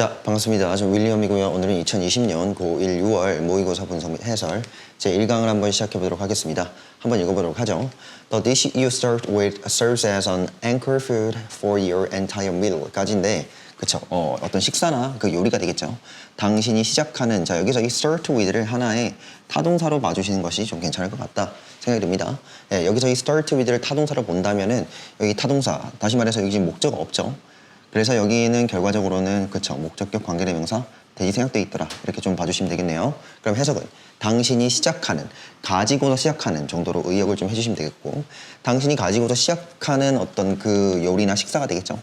자, 반갑습니다. 저 윌리엄이고요. 오늘은 2020년 고1 6월 모의고사 분석 및 해설 제1강을 한번 시작해 보도록 하겠습니다. 한번 읽어보도록 하죠. The dish you start with serves as an anchor food for your entire meal까지인데, 그쵸? 어떤 식사나 그 요리가 되겠죠. 당신이 시작하는, 자, 여기서 이 start with를 하나의 타동사로 봐주시는 것이 좀 괜찮을 것 같다 생각이 듭니다. 예, 여기서 이 start with를 타동사로 본다면은 여기 타동사, 다시 말해서 여기 지금 목적 없죠. 그래서 여기는 결과적으로는 그쵸, 목적격 관계대명사 대시 생략돼 있더라, 이렇게 좀 봐주시면 되겠네요. 그럼 해석은 당신이 시작하는, 가지고서 시작하는 정도로 의역을 좀 해주시면 되겠고, 당신이 가지고서 시작하는 어떤 그 요리나 식사가 되겠죠.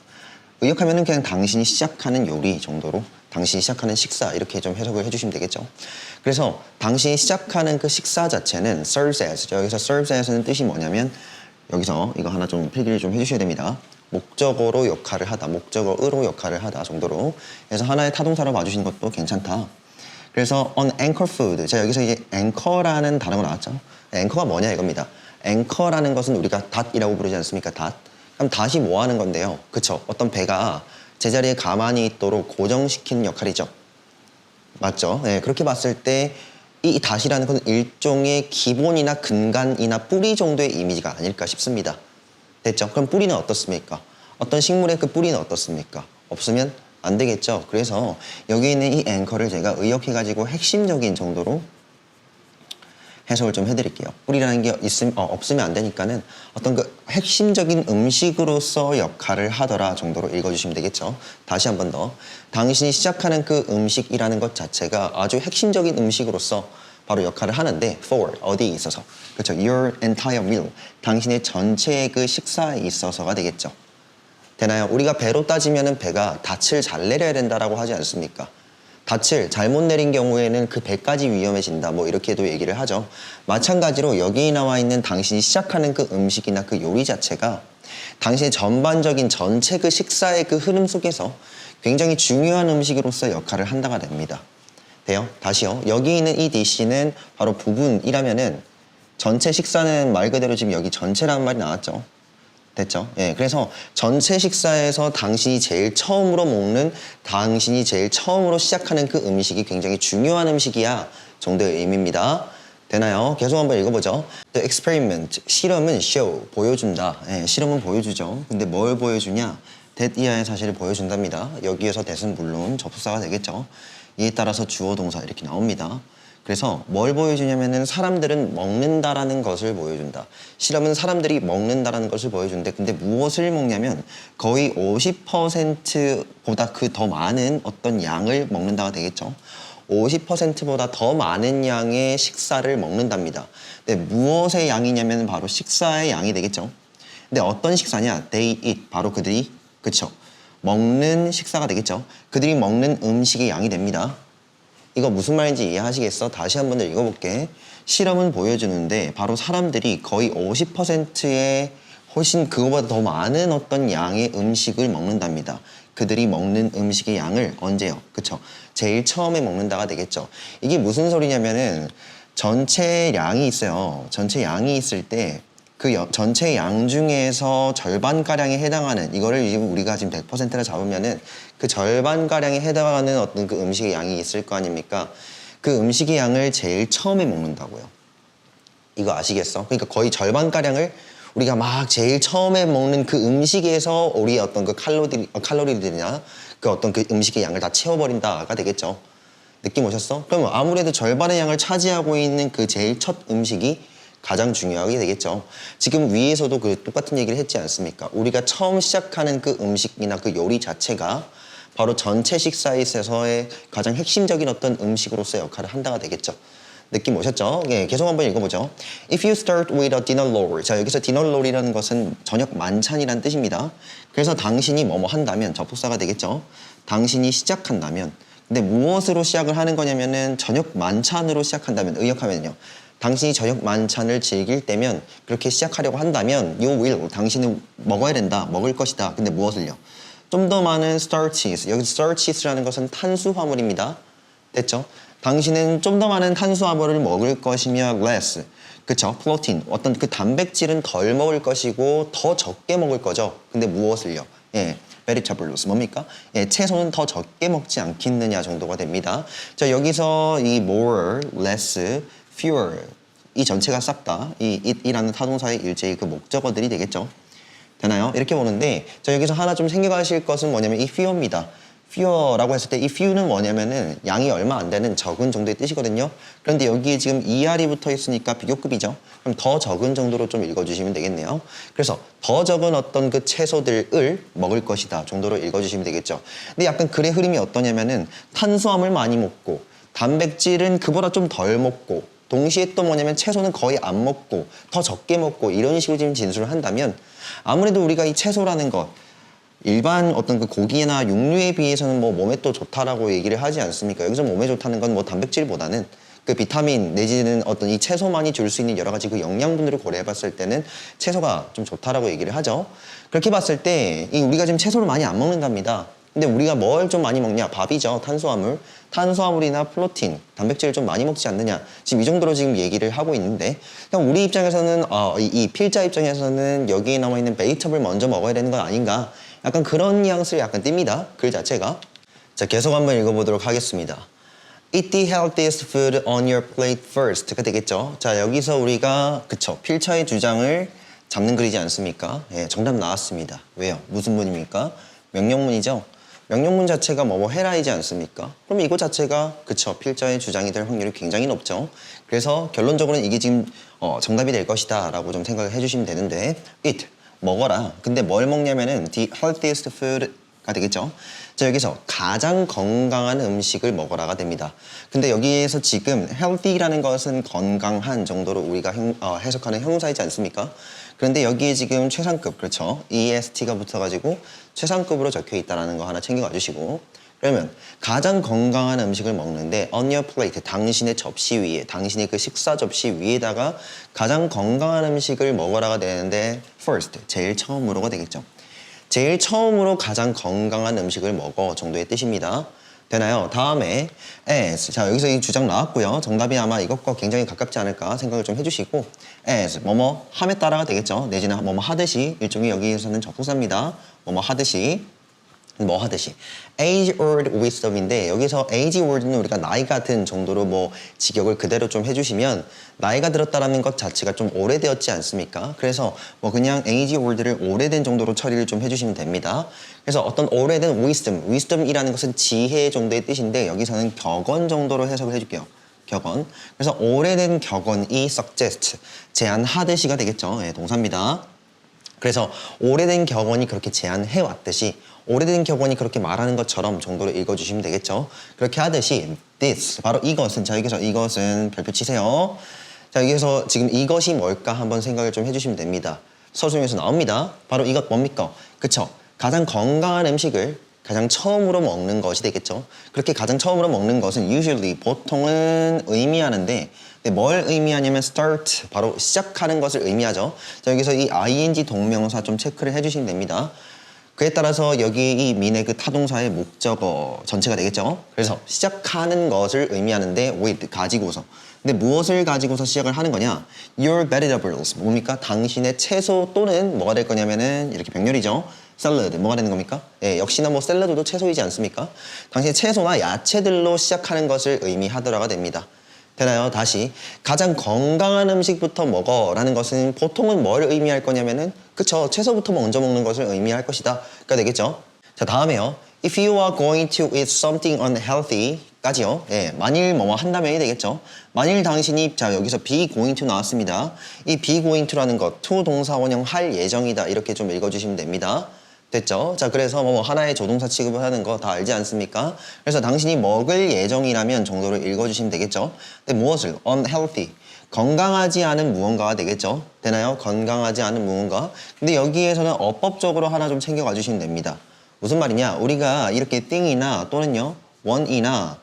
의역하면은 그냥 당신이 시작하는 요리 정도로, 당신이 시작하는 식사, 이렇게 좀 해석을 해주시면 되겠죠. 그래서 당신이 시작하는 그 식사 자체는 serves as, 여기서 serves as는 뜻이 뭐냐면, 여기서 이거 하나 좀 필기를 좀 해주셔야 됩니다. 목적어로 역할을 하다, 목적어로 역할을 하다 정도로. 그래서 하나의 타동사로 봐주시는 것도 괜찮다. 그래서 on anchor food, 자, 여기서 이제 anchor라는 단어가 나왔죠. anchor가 뭐냐 이겁니다. anchor라는 것은 우리가 닷이라고 부르지 않습니까? 닷. 그럼 닷이 뭐 하는 건데요? 그쵸? 어떤 배가 제자리에 가만히 있도록 고정시키는 역할이죠. 맞죠? 네, 그렇게 봤을 때 이 닷이라는 것은 일종의 기본이나 근간이나 뿌리 정도의 이미지가 아닐까 싶습니다. 됐죠? 그럼 뿌리는 어떻습니까? 어떤 식물의 그 뿌리는 어떻습니까? 없으면 안 되겠죠? 그래서 여기 있는 이 앵커를 제가 의역해가지고 핵심적인 정도로 해석을 좀 해드릴게요. 뿌리라는 게 없으면 안 되니까는 어떤 그 핵심적인 음식으로서 역할을 하더라 정도로 읽어주시면 되겠죠. 다시 한 번 더. 당신이 시작하는 그 음식이라는 것 자체가 아주 핵심적인 음식으로서 바로 역할을 하는데, for, 어디에 있어서. 그렇죠. your entire meal. 당신의 전체의 그 식사에 있어서가 되겠죠. 되나요? 우리가 배로 따지면은 배가 닻을 잘 내려야 된다라고 하지 않습니까? 닻을 잘못 내린 경우에는 그 배까지 위험해진다, 뭐 이렇게도 얘기를 하죠. 마찬가지로 여기 나와 있는 당신이 시작하는 그 음식이나 그 요리 자체가 당신의 전반적인 전체 그 식사의 그 흐름 속에서 굉장히 중요한 음식으로서 역할을 한다가 됩니다. 돼요? 다시요. 여기 있는 이 디시는 바로 부분이라면은 전체 식사는 말 그대로 지금 여기 전체라는 말이 나왔죠. 됐죠? 예, 그래서 전체 식사에서 당신이 제일 처음으로 먹는, 당신이 제일 처음으로 시작하는 그 음식이 굉장히 중요한 음식이야 정도의 의미입니다. 되나요? 계속 한번 읽어보죠. The experiment, 실험은 show, 보여준다. 예, 실험은 보여주죠. 근데 뭘 보여주냐? that 이하의 사실을 보여준답니다. 여기에서 that은 물론 접속사가 되겠죠. 이에 따라서 주어 동사 이렇게 나옵니다. 그래서 뭘 보여주냐면은 사람들은 먹는다라는 것을 보여준다. 실험은 사람들이 먹는다라는 것을 보여주는데, 근데 무엇을 먹냐면 거의 50%보다 그 더 많은 어떤 양을 먹는다가 되겠죠. 50%보다 더 많은 양의 식사를 먹는답니다. 근데 무엇의 양이냐면 바로 식사의 양이 되겠죠. 근데 어떤 식사냐? They eat, 바로 그들이, 그쵸? 먹는 식사가 되겠죠. 그들이 먹는 음식의 양이 됩니다. 이거 무슨 말인지 이해하시겠어? 다시 한 번 더 읽어볼게. 실험은 보여주는데 바로 사람들이 거의 50%의 훨씬 그거보다 더 많은 어떤 양의 음식을 먹는답니다. 그들이 먹는 음식의 양을 언제요? 그쵸? 제일 처음에 먹는다가 되겠죠. 이게 무슨 소리냐면은 전체 양이 있어요. 전체 양이 있을 때 그 전체 양 중에서 절반가량에 해당하는, 이거를 지금 우리가 지금 100%라 잡으면은 그 절반가량에 해당하는 어떤 그 음식의 양이 있을 거 아닙니까? 그 음식의 양을 제일 처음에 먹는다고요. 이거 아시겠어? 그러니까 거의 절반가량을 우리가 막 제일 처음에 먹는 그 음식에서 우리의 어떤 그 칼로리들이나 그 어떤 그 음식의 양을 다 채워버린다가 되겠죠. 느낌 오셨어? 그럼 아무래도 절반의 양을 차지하고 있는 그 제일 첫 음식이 가장 중요하게 되겠죠. 지금 위에서도 그 똑같은 얘기를 했지 않습니까? 우리가 처음 시작하는 그 음식이나 그 요리 자체가 바로 전체 식사에 있어서의 가장 핵심적인 어떤 음식으로서 역할을 한다가 되겠죠. 느낌 오셨죠? 예, 계속 한번 읽어보죠. If you start with a dinner roll. 자, 여기서 dinner roll이라는 것은 저녁 만찬이라는 뜻입니다. 그래서 당신이 뭐뭐 한다면 접속사가 되겠죠. 당신이 시작한다면. 근데 무엇으로 시작을 하는 거냐면은 저녁 만찬으로 시작한다면, 의역하면요. 당신이 저녁 만찬을 즐길 때면, 그렇게 시작하려고 한다면 you will, 당신은 먹어야 된다, 먹을 것이다. 근데 무엇을요? 좀 더 많은 starches, 여기 starches라는 것은 탄수화물입니다. 됐죠? 당신은 좀 더 많은 탄수화물을 먹을 것이며 less, 그쵸? protein, 어떤 그 단백질은 덜 먹을 것이고 더 적게 먹을 거죠. 근데 무엇을요? 예, vegetables 뭡니까? 예, 채소는 더 적게 먹지 않겠느냐 정도가 됩니다. 자, 여기서 이 more, less, fewer 이 전체가 싹 다 이 it이라는 타동사의 일제히 그 목적어들이 되겠죠. 되나요? 이렇게 보는데 자, 여기서 하나 좀 생각하실 것은 뭐냐면 이 few입니다. fewer라고 했을 때 이 few는 뭐냐면은 양이 얼마 안 되는 적은 정도의 뜻이거든요. 그런데 여기에 지금 ER이 붙어 있으니까 비교급이죠. 그럼 더 적은 정도로 좀 읽어주시면 되겠네요. 그래서 더 적은 어떤 그 채소들을 먹을 것이다 정도로 읽어주시면 되겠죠. 근데 약간 글의 흐름이 어떠냐면은 탄수화물 많이 먹고 단백질은 그보다 좀 덜 먹고 동시에 또 뭐냐면 채소는 거의 안 먹고 더 적게 먹고 이런 식으로 지금 진술을 한다면 아무래도 우리가 이 채소라는 것 일반 어떤 그 고기나 육류에 비해서는 뭐 몸에 또 좋다라고 얘기를 하지 않습니까? 여기서 몸에 좋다는 건 뭐 단백질보다는 그 비타민 내지는 어떤 이 채소만이 줄 수 있는 여러 가지 그 영양분들을 고려해 봤을 때는 채소가 좀 좋다라고 얘기를 하죠. 그렇게 봤을 때 이 우리가 지금 채소를 많이 안 먹는답니다. 근데 우리가 뭘 좀 많이 먹냐? 밥이죠. 탄수화물. 탄수화물이나 프로틴, 단백질을 좀 많이 먹지 않느냐. 지금 이 정도로 지금 얘기를 하고 있는데 그냥 우리 입장에서는 이 필자 입장에서는 여기에 나와 있는 베이터블 먼저 먹어야 되는 건 아닌가. 약간 그런 뉘앙스를 약간 띱니다. 글 자체가. 자, 계속 한번 읽어보도록 하겠습니다. Eat the healthiest food on your plate first가 되겠죠. 자, 여기서 우리가 그쵸 필차의 주장을 잡는 글이지 않습니까? 예, 정답 나왔습니다. 왜요? 무슨 문입니까? 명령문이죠. 명령문 자체가 뭐 해라이지 않습니까? 그럼 이거 자체가 그쵸 필자의 주장이 될 확률이 굉장히 높죠. 그래서 결론적으로는 이게 지금 정답이 될 것이다 라고 좀 생각을 해주시면 되는데 eat 먹어라. 근데 뭘 먹냐면은 the healthiest food가 되겠죠. 자, 여기서 가장 건강한 음식을 먹어라가 됩니다. 근데 여기에서 지금 healthy라는 것은 건강한 정도로 우리가 해석하는 형용사이지 않습니까? 그런데 여기에 지금 최상급, 그렇죠? EST가 붙어가지고 최상급으로 적혀 있다는 거 하나 챙겨가 주시고 그러면 가장 건강한 음식을 먹는데 on your plate, 당신의 접시 위에, 당신의 그 식사 접시 위에다가 가장 건강한 음식을 먹어라가 되는데 first, 제일 처음으로가 되겠죠. 제일 처음으로 가장 건강한 음식을 먹어 정도의 뜻입니다. 되나요? 다음에 as, 자 여기서 이 주장 나왔고요. 정답이 아마 이것과 굉장히 가깝지 않을까 생각을 좀 해주시고 as, 뭐뭐 함에 따라가 되겠죠. 내지는 뭐뭐 하듯이 일종의 여기에서는 접속사입니다. 뭐뭐 하듯이 뭐 하듯이 age old wisdom인데 여기서 age old는 우리가 나이가 든 정도로 뭐 직역을 그대로 좀 해주시면 나이가 들었다라는 것 자체가 좀 오래되었지 않습니까? 그래서 뭐 그냥 age old를 오래된 정도로 처리를 좀 해주시면 됩니다. 그래서 어떤 오래된 wisdom이라는 것은 지혜 정도의 뜻인데 여기서는 격언 정도로 해석을 해줄게요. 격언. 그래서 오래된 격언이 suggest, 제안하듯이가 되겠죠. 예, 동사입니다. 그래서 오래된 격언이 그렇게 제안해 왔듯이 오래된 격언이 그렇게 말하는 것처럼 정도로 읽어주시면 되겠죠. 그렇게 하듯이 this, 바로 이것은, 자 여기서 이것은 별표 치세요. 자 여기서 지금 이것이 뭘까 한번 생각을 좀 해주시면 됩니다. 서술에서 나옵니다. 바로 이것 뭡니까? 그쵸? 가장 건강한 음식을 가장 처음으로 먹는 것이 되겠죠. 그렇게 가장 처음으로 먹는 것은 usually, 보통은 의미하는데 뭘 의미하냐면 start, 바로 시작하는 것을 의미하죠. 자 여기서 이 ing 동명사 좀 체크를 해주시면 됩니다. 그에 따라서 여기 이 민의 그 타동사의 목적어 전체가 되겠죠. 그래서 시작하는 것을 의미하는데 with, 가지고서. 근데 무엇을 가지고서 시작을 하는 거냐? Your vegetables, 뭡니까? 당신의 채소 또는 뭐가 될 거냐면은 이렇게 병렬이죠. 샐러드, 뭐가 되는 겁니까? 예, 역시나 뭐 샐러드도 채소이지 않습니까? 당신의 채소나 야채들로 시작하는 것을 의미하더라가 됩니다. 되나요? 다시 가장 건강한 음식부터 먹어라는 것은 보통은 뭘 의미할 거냐면은 그쵸, 채소부터 먼저 먹는 것을 의미할 것이다 가 되겠죠. 자 다음에요. If you are going to eat something unhealthy 까지요. 예, 만일 뭐뭐 한다면이 되겠죠. 만일 당신이, 자 여기서 be going to 나왔습니다. 이 be going to라는 것, to 동사 원형 할 예정이다 이렇게 좀 읽어주시면 됩니다. 됐죠? 자 그래서 뭐 하나의 조동사 취급을 하는 거 다 알지 않습니까? 그래서 당신이 먹을 예정이라면 정도로 읽어주시면 되겠죠? 근데 무엇을? unhealthy, 건강하지 않은 무언가가 되겠죠? 되나요? 건강하지 않은 무언가. 근데 여기에서는 어법적으로 하나 좀 챙겨가 주시면 됩니다. 무슨 말이냐? 우리가 이렇게 thing이나 또는요 one이나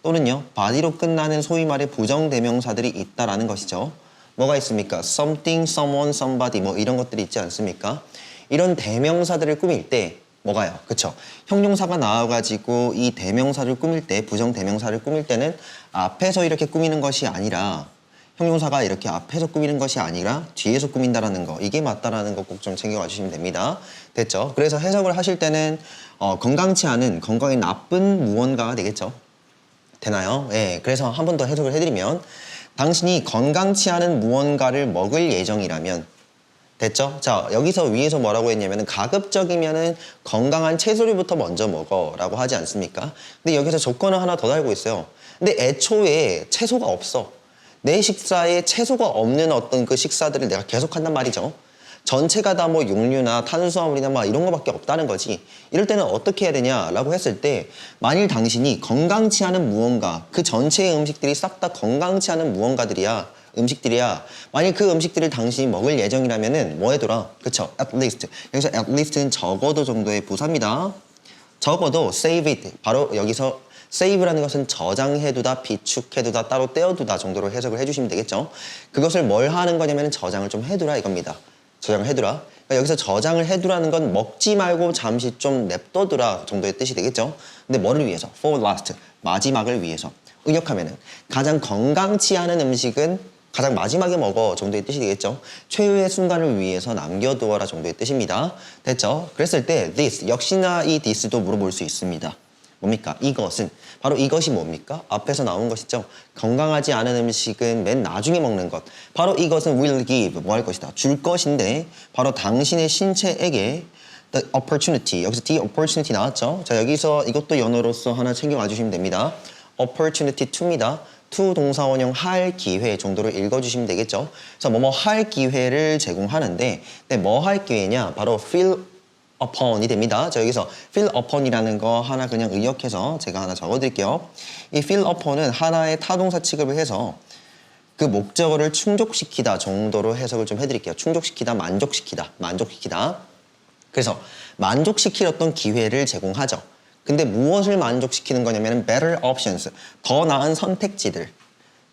또는요 body로 끝나는 소위 말해 부정대명사들이 있다라는 것이죠. 뭐가 있습니까? something, someone, somebody 뭐 이런 것들이 있지 않습니까? 이런 대명사들을 꾸밀 때 뭐가요? 그쵸? 형용사가 나와가지고 이 대명사를 꾸밀 때, 부정 대명사를 꾸밀 때는 앞에서 이렇게 꾸미는 것이 아니라 형용사가 이렇게 앞에서 꾸미는 것이 아니라 뒤에서 꾸민다라는 거, 이게 맞다라는 거 꼭 좀 챙겨와 주시면 됩니다. 됐죠? 그래서 해석을 하실 때는 건강치 않은, 건강에 나쁜 무언가가 되겠죠? 되나요? 예, 그래서 한 번 더 해석을 해드리면 당신이 건강치 않은 무언가를 먹을 예정이라면 됐죠? 자, 여기서 위에서 뭐라고 했냐면은 가급적이면은 건강한 채소류부터 먼저 먹어 라고 하지 않습니까? 근데 여기서 조건을 하나 더 달고 있어요. 근데 애초에 채소가 없어. 내 식사에 채소가 없는 어떤 그 식사들을 내가 계속 한단 말이죠. 전체가 다 뭐 육류나 탄수화물이나 막 이런 거밖에 없다는 거지. 이럴 때는 어떻게 해야 되냐라고 했을 때 만일 당신이 건강치 않은 무언가, 그 전체의 음식들이 싹 다 건강치 않은 무언가들이야. 음식들이야. 만약 그 음식들을 당신이 먹을 예정이라면은 뭐 해둬라. 그쵸? at least. 여기서 at least는 적어도 정도의 부사입니다. 적어도 save it. 바로 여기서 save라는 것은 저장해두다, 비축해두다, 따로 떼어두다 정도로 해석을 해주시면 되겠죠. 그것을 뭘 하는 거냐면 저장을 좀 해두라 이겁니다. 저장을 해두라. 그러니까 여기서 저장을 해두라는 건 먹지 말고 잠시 좀 냅둬두라 정도의 뜻이 되겠죠. 근데 뭐를 위해서? for last. 마지막을 위해서. 의역하면은 가장 건강치 않은 음식은 가장 마지막에 먹어 정도의 뜻이 되겠죠. 최후의 순간을 위해서 남겨두어라 정도의 뜻입니다. 됐죠? 그랬을 때 this, 역시나 이 this도 물어볼 수 있습니다. 뭡니까? 이것은 바로 이것이 뭡니까? 앞에서 나온 것이죠. 건강하지 않은 음식은 맨 나중에 먹는 것. 바로 이것은 will give, 뭐 할 것이다. 줄 것인데 바로 당신의 신체에게 the opportunity, 여기서 the opportunity 나왔죠? 자, 여기서 이것도 연어로서 하나 챙겨와 주시면 됩니다. opportunity to입니다. to 동사원형 할 기회 정도로 읽어주시면 되겠죠. 그래서 뭐뭐 할 기회를 제공하는데 뭐 할 기회냐? 바로 feel upon이 됩니다. 자, 여기서 feel upon이라는 거 하나 그냥 의역해서 제가 하나 적어드릴게요. 이 feel upon은 하나의 타동사 취급을 해서 그 목적어를 충족시키다 정도로 해석을 좀 해드릴게요. 충족시키다, 만족시키다, 만족시키다. 그래서 만족시킬 어떤 기회를 제공하죠. 근데 무엇을 만족시키는 거냐면 better options, 더 나은 선택지들.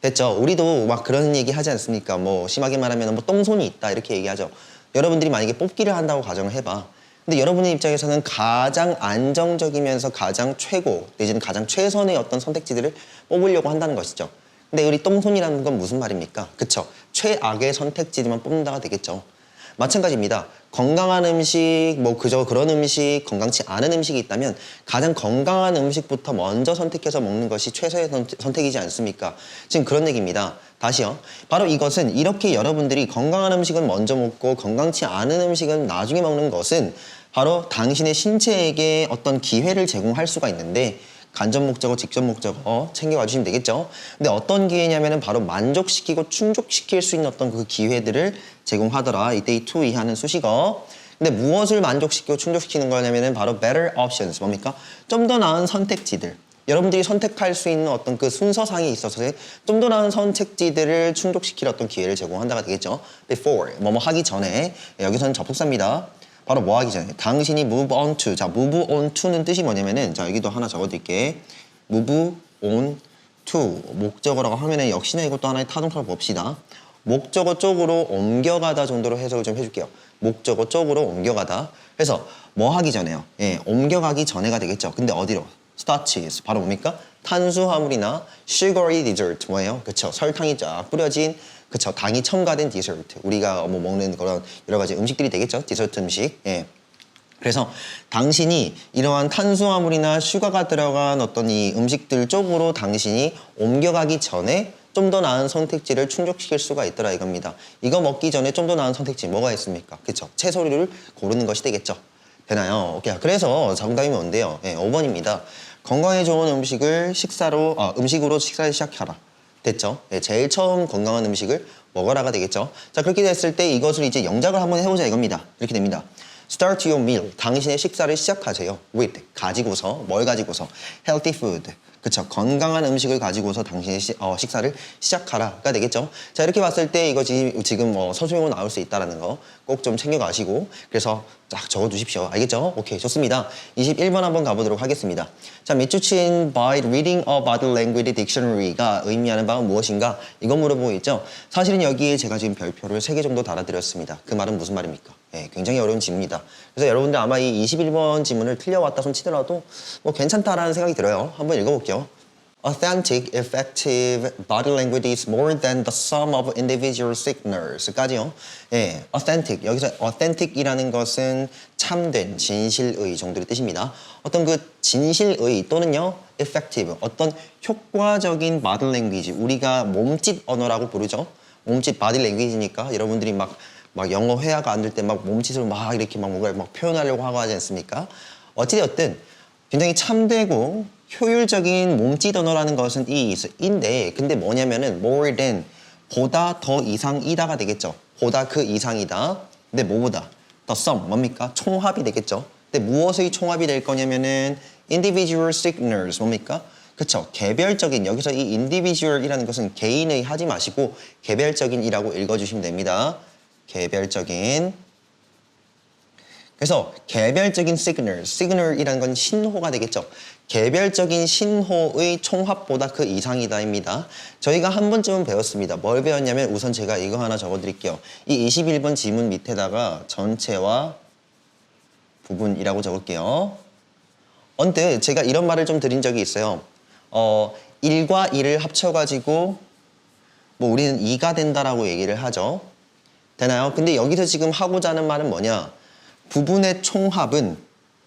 됐죠? 우리도 막 그런 얘기 하지 않습니까? 뭐 심하게 말하면 뭐 똥손이 있다 이렇게 얘기하죠. 여러분들이 만약에 뽑기를 한다고 가정을 해봐. 근데 여러분의 입장에서는 가장 안정적이면서 가장 최고 내지는 가장 최선의 어떤 선택지들을 뽑으려고 한다는 것이죠. 근데 우리 똥손이라는 건 무슨 말입니까? 그쵸? 최악의 선택지들만 뽑는다가 되겠죠. 마찬가지입니다. 건강한 음식, 뭐 그저 그런 음식, 건강치 않은 음식이 있다면 가장 건강한 음식부터 먼저 선택해서 먹는 것이 최소의 선택이지 않습니까? 지금 그런 얘기입니다. 다시요. 바로 이것은 이렇게 여러분들이 건강한 음식은 먼저 먹고 건강치 않은 음식은 나중에 먹는 것은 바로 당신의 신체에게 어떤 기회를 제공할 수가 있는데 간접 목적어, 직접 목적어 챙겨와 주시면 되겠죠. 근데 어떤 기회냐면은 바로 만족시키고 충족시킬 수 있는 어떤 그 기회들을 제공하더라. 이때 이 to 이하는 수식어. 근데 무엇을 만족시키고 충족시키는 거냐면은 바로 better options. 뭡니까? 좀 더 나은 선택지들. 여러분들이 선택할 수 있는 어떤 그 순서상에 있어서 좀 더 나은 선택지들을 충족시킬 어떤 기회를 제공한다가 되겠죠. before, 뭐뭐 하기 전에. 여기서는 접속사입니다. 바로 뭐 하기 전에 당신이 move on to. 자, move on to는 뜻이 뭐냐면은 자, 여기도 하나 적어드릴게. move on to 목적어라고 하면은 역시나 이것도 하나의 타동사를 봅시다. 목적어 쪽으로 옮겨가다 정도로 해석을 좀 해줄게요. 목적어 쪽으로 옮겨가다. 그래서 뭐 하기 전에요? 예, 옮겨가기 전에가 되겠죠. 근데 어디로? starches. 바로 뭡니까? 탄수화물이나 sugary dessert 뭐예요? 그쵸? 설탕이 쫙 뿌려진 그쵸? 당이 첨가된 디저트. 우리가 뭐 먹는 그런 여러 가지 음식들이 되겠죠? 디저트 음식. 예. 그래서 당신이 이러한 탄수화물이나 슈가가 들어간 어떤 이 음식들 쪽으로 당신이 옮겨가기 전에 좀 더 나은 선택지를 충족시킬 수가 있더라 이겁니다. 이거 먹기 전에 좀 더 나은 선택지 뭐가 있습니까? 그쵸? 채소류를 고르는 것이 되겠죠. 되나요? 오케이. 그래서 정답이 뭔데요? 예, 5번입니다. 건강에 좋은 음식을 음식으로 식사를 시작하라. 됐죠? 예, 제일 처음 건강한 음식을 먹어라가 되겠죠? 자, 그렇게 됐을 때 이것을 이제 영작을 한번 해보자 이겁니다. 이렇게 됩니다. Start your meal. 당신의 식사를 시작하세요. With. 가지고서. 뭘 가지고서? Healthy food. 그쵸? 건강한 음식을 가지고서 당신의 식사를 시작하라가 되겠죠? 자, 이렇게 봤을 때 이거 지금 서술형으로 나올 수 있다는 거 꼭 좀 챙겨가시고 그래서 쫙 적어두십시오. 알겠죠? 오케이, 좋습니다. 21번 한번 가보도록 하겠습니다. 자, 밑줄친 by reading a body language dictionary가 의미하는 바는 무엇인가? 이거 물어보고 있죠? 사실은 여기에 제가 지금 별표를 3개 정도 달아드렸습니다. 그 말은 무슨 말입니까? 예, 굉장히 어려운 질문입니다. 그래서 여러분들 아마 이 21번 지문을 틀려왔다 손 치더라도 뭐 괜찮다라는 생각이 들어요. 한번 읽어볼게요. authentic, effective body language is more than the sum of individual signals까지요. 예, authentic. 여기서 authentic이라는 것은 참된, 진실의 정도의 뜻입니다. 어떤 그 진실의 또는요, effective, 어떤 효과적인 body language, 우리가 몸짓 언어라고 부르죠. 몸짓 body language니까 여러분들이 막 영어 회화가 안 될 때 막 몸짓으로 막 이렇게 막 뭔가 막 표현하려고 하고 하지 않습니까? 어찌되었든 굉장히 참되고 효율적인 몸짓 언어라는 것은 인데 근데 뭐냐면은 more than 보다 더 이상이다가 되겠죠. 보다 그 이상이다. 근데 뭐보다? the sum 뭡니까? 총합이 되겠죠. 근데 무엇의 총합이 될 거냐면은 individual signals 뭡니까? 그쵸. 개별적인 여기서 이 individual이라는 것은 개인의 하지 마시고 개별적인이라고 읽어주시면 됩니다. 개별적인. 그래서 개별적인 signal이라는 건 신호가 되겠죠. 개별적인 신호의 총합보다 그 이상이다입니다. 저희가 한 번쯤은 배웠습니다. 뭘 배웠냐면 우선 제가 이거 하나 적어드릴게요. 이 21번 지문 밑에다가 전체와 부분이라고 적을게요. 언뜻 제가 이런 말을 좀 드린 적이 있어요. 1과 1을 합쳐가지고 뭐 우리는 2가 된다라고 얘기를 하죠. 되나요? 근데 여기서 지금 하고자 하는 말은 뭐냐? 부분의 총합은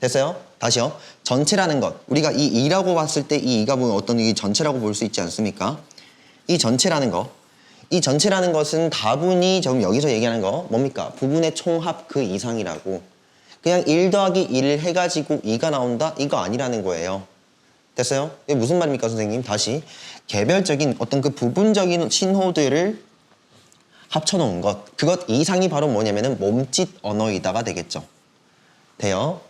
됐어요? 다시요. 전체라는 것. 우리가 이 2라고 봤을 때 이 2가 보면 어떤 이 전체라고 볼 수 있지 않습니까? 이 전체라는 거. 이 전체라는 것은 다분히 지금 여기서 얘기하는 거 뭡니까? 부분의 총합 그 이상이라고. 그냥 1 더하기 1을 해가지고 2가 나온다? 이거 아니라는 거예요. 됐어요? 이게 무슨 말입니까, 선생님? 다시. 개별적인 어떤 그 부분적인 신호들을 합쳐놓은 것. 그것 이상이 바로 뭐냐면은 몸짓 언어이다가 되겠죠. 돼요?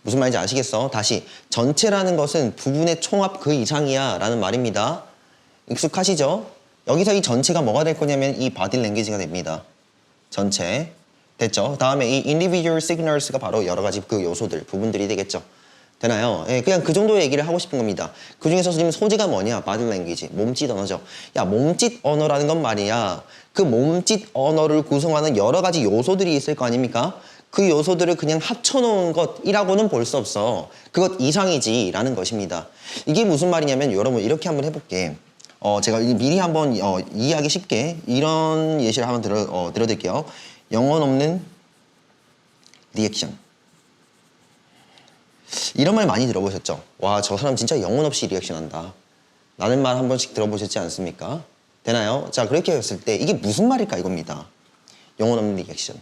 무슨 말인지 아시겠어? 다시. 전체라는 것은 부분의 총합 그 이상이야 라는 말입니다. 익숙하시죠? 여기서 이 전체가 뭐가 될 거냐면 이 body language가 됩니다. 전체. 됐죠? 다음에 이 individual signals가 바로 여러 가지 그 요소들, 부분들이 되겠죠. 되나요? 예, 그냥 그 정도 얘기를 하고 싶은 겁니다. 그 중에서 지금 소재가 뭐냐? body language, 몸짓 언어죠. 야, 몸짓 언어라는 건 말이야. 그 몸짓 언어를 구성하는 여러 가지 요소들이 있을 거 아닙니까? 그 요소들을 그냥 합쳐놓은 것이라고는 볼 수 없어. 그것 이상이지 라는 것입니다. 이게 무슨 말이냐면 여러분 이렇게 한번 해볼게. 제가 미리 한번 이해하기 쉽게 이런 예시를 한번 들어드릴게요. 영혼 없는 리액션. 이런 말 많이 들어보셨죠? 와, 저 사람 진짜 영혼 없이 리액션 한다. 라는 말 한 번씩 들어보셨지 않습니까? 되나요? 자, 그렇게 했을 때 이게 무슨 말일까 이겁니다. 영혼 없는 리액션.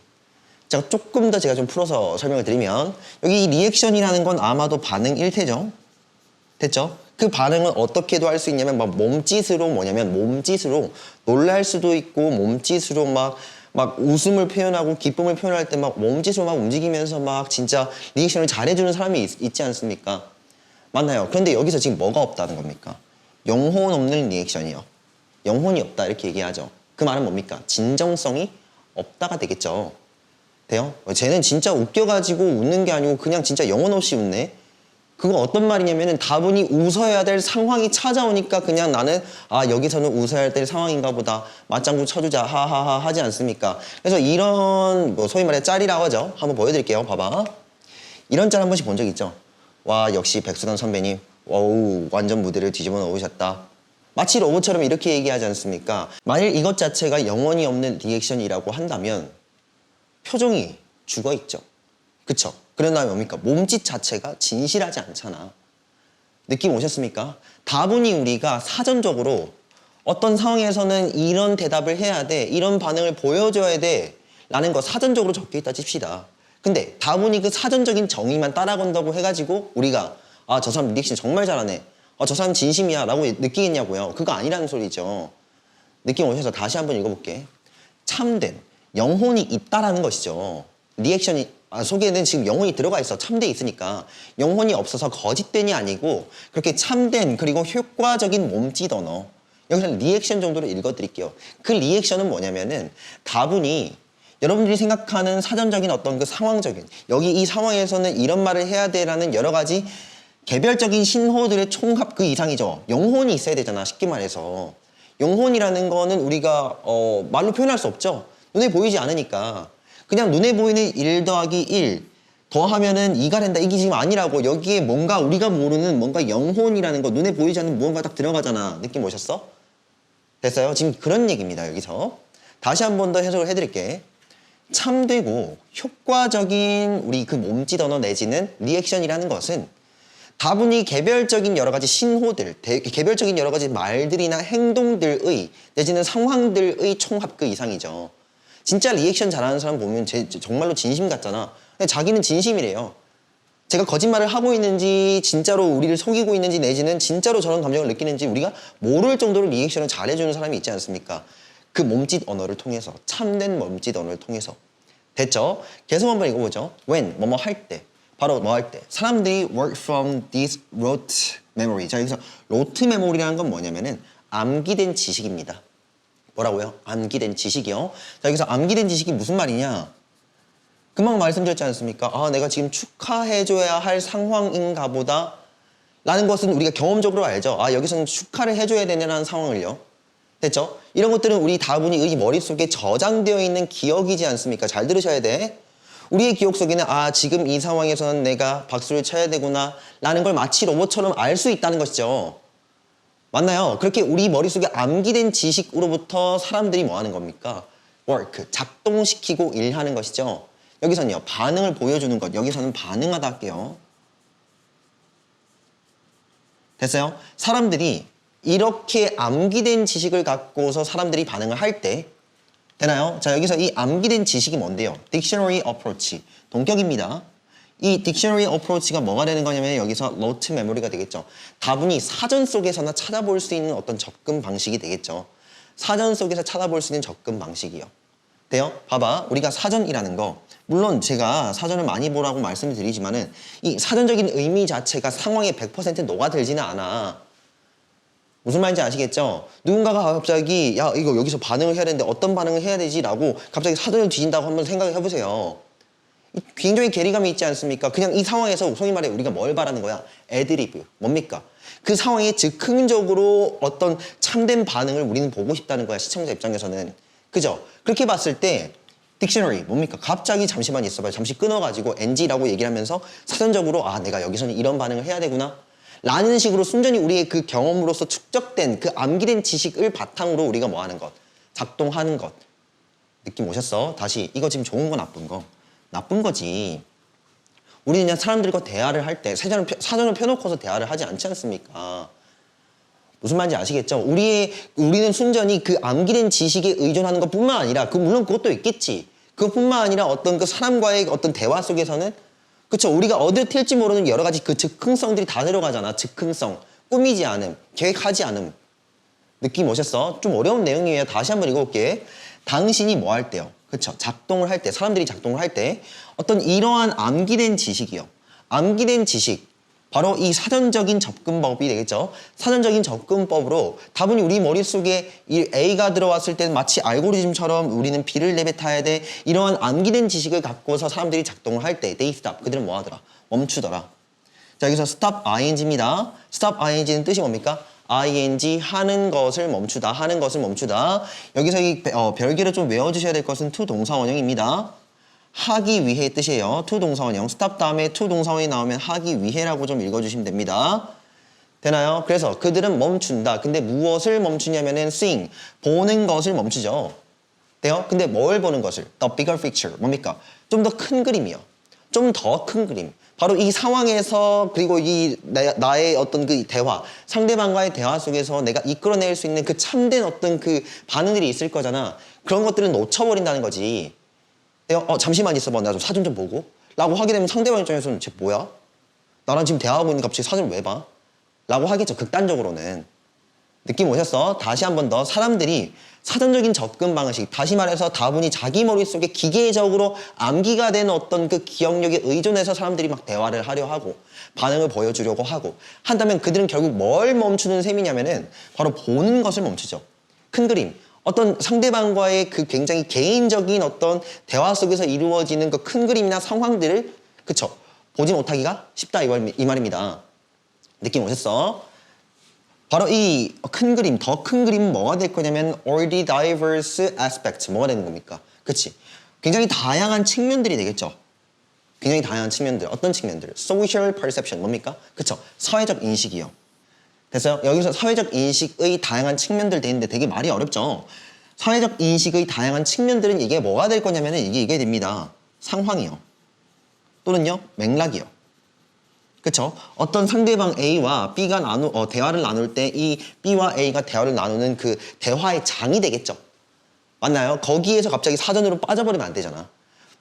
제가 조금 더 제가 좀 풀어서 설명을 드리면 여기 이 리액션이라는 건 아마도 반응일 테죠? 됐죠? 그 반응은 어떻게도 할 수 있냐면 막 몸짓으로 뭐냐면 몸짓으로 놀랄 수도 있고 몸짓으로 막 웃음을 표현하고 기쁨을 표현할 때 막 몸짓으로 막 움직이면서 막 진짜 리액션을 잘해주는 사람이 있지 않습니까? 맞나요? 그런데 여기서 지금 뭐가 없다는 겁니까? 영혼 없는 리액션이요. 영혼이 없다 이렇게 얘기하죠. 그 말은 뭡니까? 진정성이 없다가 되겠죠. 돼요? 쟤는 진짜 웃겨가지고 웃는 게 아니고 그냥 진짜 영혼 없이 웃네? 그거 어떤 말이냐면은 다분히 웃어야 될 상황이 찾아오니까 그냥 나는 여기서는 웃어야 될 상황인가 보다 맞장구 쳐주자 하하하 하지 않습니까? 그래서 이런 뭐 소위 말해 짤이라고 하죠. 한번 보여드릴게요. 봐봐. 이런 짤 한 번씩 본 적 있죠? 와, 역시 백수단 선배님 와우 완전 무대를 뒤집어 놓으셨다. 마치 로봇처럼 이렇게 얘기하지 않습니까? 만일 이것 자체가 영혼이 없는 리액션이라고 한다면 표정이 죽어있죠. 그쵸? 그런 다음에 뭡니까? 몸짓 자체가 진실하지 않잖아. 느낌 오셨습니까? 다분히 우리가 사전적으로 어떤 상황에서는 이런 대답을 해야 돼, 이런 반응을 보여줘야 돼 라는 거 사전적으로 적혀있다 칩시다. 근데 다분히 그 사전적인 정의만 따라간다고 해가지고 우리가 저 사람 리액션 정말 잘하네, 저 사람 진심이야 라고 느끼겠냐고요. 그거 아니라는 소리죠. 느낌 오셔서 다시 한번 읽어볼게. 참된 영혼이 있다라는 것이죠. 리액션이 속에는 지금 영혼이 들어가 있어. 참돼 있으니까. 영혼이 없어서 거짓된이 아니고 그렇게 참된 그리고 효과적인 몸짓 언어. 여기서는 리액션 정도로 읽어드릴게요. 그 리액션은 뭐냐면은 다분히 여러분들이 생각하는 사전적인 어떤 그 상황적인 여기 이 상황에서는 이런 말을 해야 돼라는 여러 가지 개별적인 신호들의 총합 그 이상이죠. 영혼이 있어야 되잖아. 쉽게 말해서. 영혼이라는 거는 우리가 말로 표현할 수 없죠. 눈에 보이지 않으니까. 그냥 눈에 보이는 1 더하기 1 더하면은 이가 된다. 이게 지금 아니라고. 여기에 뭔가 우리가 모르는 뭔가 영혼이라는 거, 눈에 보이지 않는 무언가 딱 들어가잖아. 느낌 오셨어? 됐어요? 지금 그런 얘기입니다. 여기서 다시 한 번 더 해석을 해드릴게. 참되고 효과적인 우리 그 몸짓 언어 내지는 리액션이라는 것은 다분히 개별적인 여러 가지 신호들, 개별적인 여러 가지 말들이나 행동들의 내지는 상황들의 총합 그 이상이죠. 진짜 리액션 잘하는 사람 보면 정말로 진심 같잖아. 근데 자기는 진심이래요. 제가 거짓말을 하고 있는지 진짜로 우리를 속이고 있는지 내지는 진짜로 저런 감정을 느끼는지 우리가 모를 정도로 리액션을 잘해주는 사람이 있지 않습니까? 그 몸짓 언어를 통해서, 참된 몸짓 언어를 통해서. 됐죠? 계속 한번 읽어보죠. when, 뭐뭐 할 때. 바로 뭐 할 때. 사람들이 work from this rote memory. 자, 여기서 rote memory라는 건 뭐냐면은 암기된 지식입니다. 뭐라고요? 암기된 지식이요. 자, 여기서 암기된 지식이 무슨 말이냐? 금방 말씀드렸지 않습니까? 아, 내가 지금 축하해줘야 할 상황인가 보다 라는 것은 우리가 경험적으로 알죠. 아, 여기서는 축하를 해줘야 되는 상황을요. 됐죠? 이런 것들은 우리 다분히 의 머릿속에 저장되어 있는 기억이지 않습니까? 잘 들으셔야 돼. 우리의 기억 속에는 아, 지금 이 상황에서는 내가 박수를 쳐야 되구나 라는 걸 마치 로봇처럼 알 수 있다는 것이죠. 맞나요? 그렇게 우리 머릿속에 암기된 지식으로부터 사람들이 뭐 하는 겁니까? work, 작동시키고 일하는 것이죠. 여기서는요, 반응을 보여주는 것. 여기서는 반응하다 할게요. 됐어요? 사람들이 이렇게 암기된 지식을 갖고서 사람들이 반응을 할 때 되나요? 자, 여기서 이 암기된 지식이 뭔데요? Dictionary approach. 동격입니다. 이 Dictionary approach가 뭐가 되는 거냐면 여기서 rote memory가 되겠죠. 다분히 사전 속에서나 찾아볼 수 있는 어떤 접근 방식이 되겠죠. 사전 속에서 찾아볼 수 있는 접근 방식이요. 돼요? 봐봐. 우리가 사전이라는 거 물론 제가 사전을 많이 보라고 말씀을 드리지만은 이 사전적인 의미 자체가 상황에 100% 녹아들지는 않아. 무슨 말인지 아시겠죠? 누군가가 갑자기 야 이거 여기서 반응을 해야 되는데 어떤 반응을 해야 되지? 라고 갑자기 사전을 뒤진다고 한번 생각을 해보세요. 굉장히 괴리감이 있지 않습니까? 그냥 이 상황에서 소위 말해 우리가 뭘 바라는 거야? 애드리브. 뭡니까? 그 상황에 즉흥적으로 어떤 참된 반응을 우리는 보고 싶다는 거야. 시청자 입장에서는. 그죠? 그렇게 봤을 때 딕셔너리 뭡니까? 갑자기 잠시만 있어봐요. 잠시 끊어가지고 NG라고 얘기를 하면서 사전적으로 아 내가 여기서는 이런 반응을 해야 되구나 라는 식으로 순전히 우리의 그 경험으로서 축적된 그 암기된 지식을 바탕으로 우리가 뭐 하는 것? 작동하는 것. 느낌 오셨어? 다시 이거 지금 좋은 거 나쁜 거? 나쁜 거지. 우리는 그냥 사람들과 대화를 할 때 사전을 펴놓고서 대화를 하지 않지 않습니까? 무슨 말인지 아시겠죠? 우리는 순전히 그 암기된 지식에 의존하는 것뿐만 아니라 물론 그것도 있겠지. 그것뿐만 아니라 어떤 그 사람과의 어떤 대화 속에서는 그쵸? 우리가 어디를 튈지 모르는 여러 가지 그 즉흥성들이 다 들어가잖아. 즉흥성, 꾸미지 않음, 계획하지 않음. 느낌 오셨어? 좀 어려운 내용이에요. 다시 한번 읽어볼게. 당신이 뭐 할 때요? 그쵸? 작동을 할 때, 사람들이 작동을 할 때 어떤 이러한 암기된 지식이요. 암기된 지식. 바로 이 사전적인 접근법이 되겠죠. 사전적인 접근법으로 다분히 우리 머릿속에 이 A가 들어왔을 때 마치 알고리즘처럼 우리는 B를 내뱉어야 돼. 이러한 암기된 지식을 갖고서 사람들이 작동을 할 때 they stop. 그들은 뭐 하더라? 멈추더라. 자, 여기서 stop ing입니다. stop ing는 뜻이 뭡니까? ing 하는 것을 멈추다. 하는 것을 멈추다. 여기서 이 별개로 좀 외워주셔야 될 것은 to 동사 원형입니다. 하기 위해 뜻이에요. to 동사원형. stop 다음에 to 동사원이 나오면 하기 위해라고 좀 읽어주시면 됩니다. 되나요? 그래서 그들은 멈춘다. 근데 무엇을 멈추냐면은 seeing. 보는 것을 멈추죠. 돼요? 근데 뭘 보는 것을? The bigger picture. 뭡니까? 좀 더 큰 그림이요. 좀 더 큰 그림. 바로 이 상황에서 그리고 이 나의 어떤 그 대화, 상대방과의 대화 속에서 내가 이끌어낼 수 있는 그 참된 어떤 그 반응들이 있을 거잖아. 그런 것들은 놓쳐버린다는 거지. 잠시만 있어봐. 나 좀 사진 좀 보고. 라고 하게 되면 상대방 입장에서는 쟤 뭐야? 나랑 지금 대화하고 있는데 갑자기 사진을 왜 봐? 라고 하겠죠. 극단적으로는. 느낌 오셨어? 다시 한 번 더. 사람들이 사전적인 접근 방식, 다시 말해서 다분히 자기 머릿속에 기계적으로 암기가 된 어떤 그 기억력에 의존해서 사람들이 막 대화를 하려 하고 반응을 보여주려고 하고 한다면 그들은 결국 뭘 멈추는 셈이냐면은 바로 보는 것을 멈추죠. 큰 그림. 어떤 상대방과의 그 굉장히 개인적인 어떤 대화 속에서 이루어지는 그 큰 그림이나 상황들을 그쵸? 보지 못하기가 쉽다 이 말입니다. 느낌 오셨어? 바로 이 큰 그림, 더 큰 그림은 뭐가 될 거냐면 all the diverse aspects 뭐가 되는 겁니까? 그치? 굉장히 다양한 측면들이 되겠죠. 굉장히 다양한 측면들, 어떤 측면들? Social perception, 뭡니까? 그쵸? 사회적 인식이요. 됐어요? 여기서 사회적 인식의 다양한 측면들 돼 있는데 되게 말이 어렵죠? 사회적 인식의 다양한 측면들은 이게 뭐가 될 거냐면은 이게 됩니다. 상황이요. 또는요, 맥락이요. 그쵸? 어떤 상대방 A와 B가 대화를 나눌 때 이 B와 A가 대화를 나누는 그 대화의 장이 되겠죠? 맞나요? 거기에서 갑자기 사전으로 빠져버리면 안 되잖아.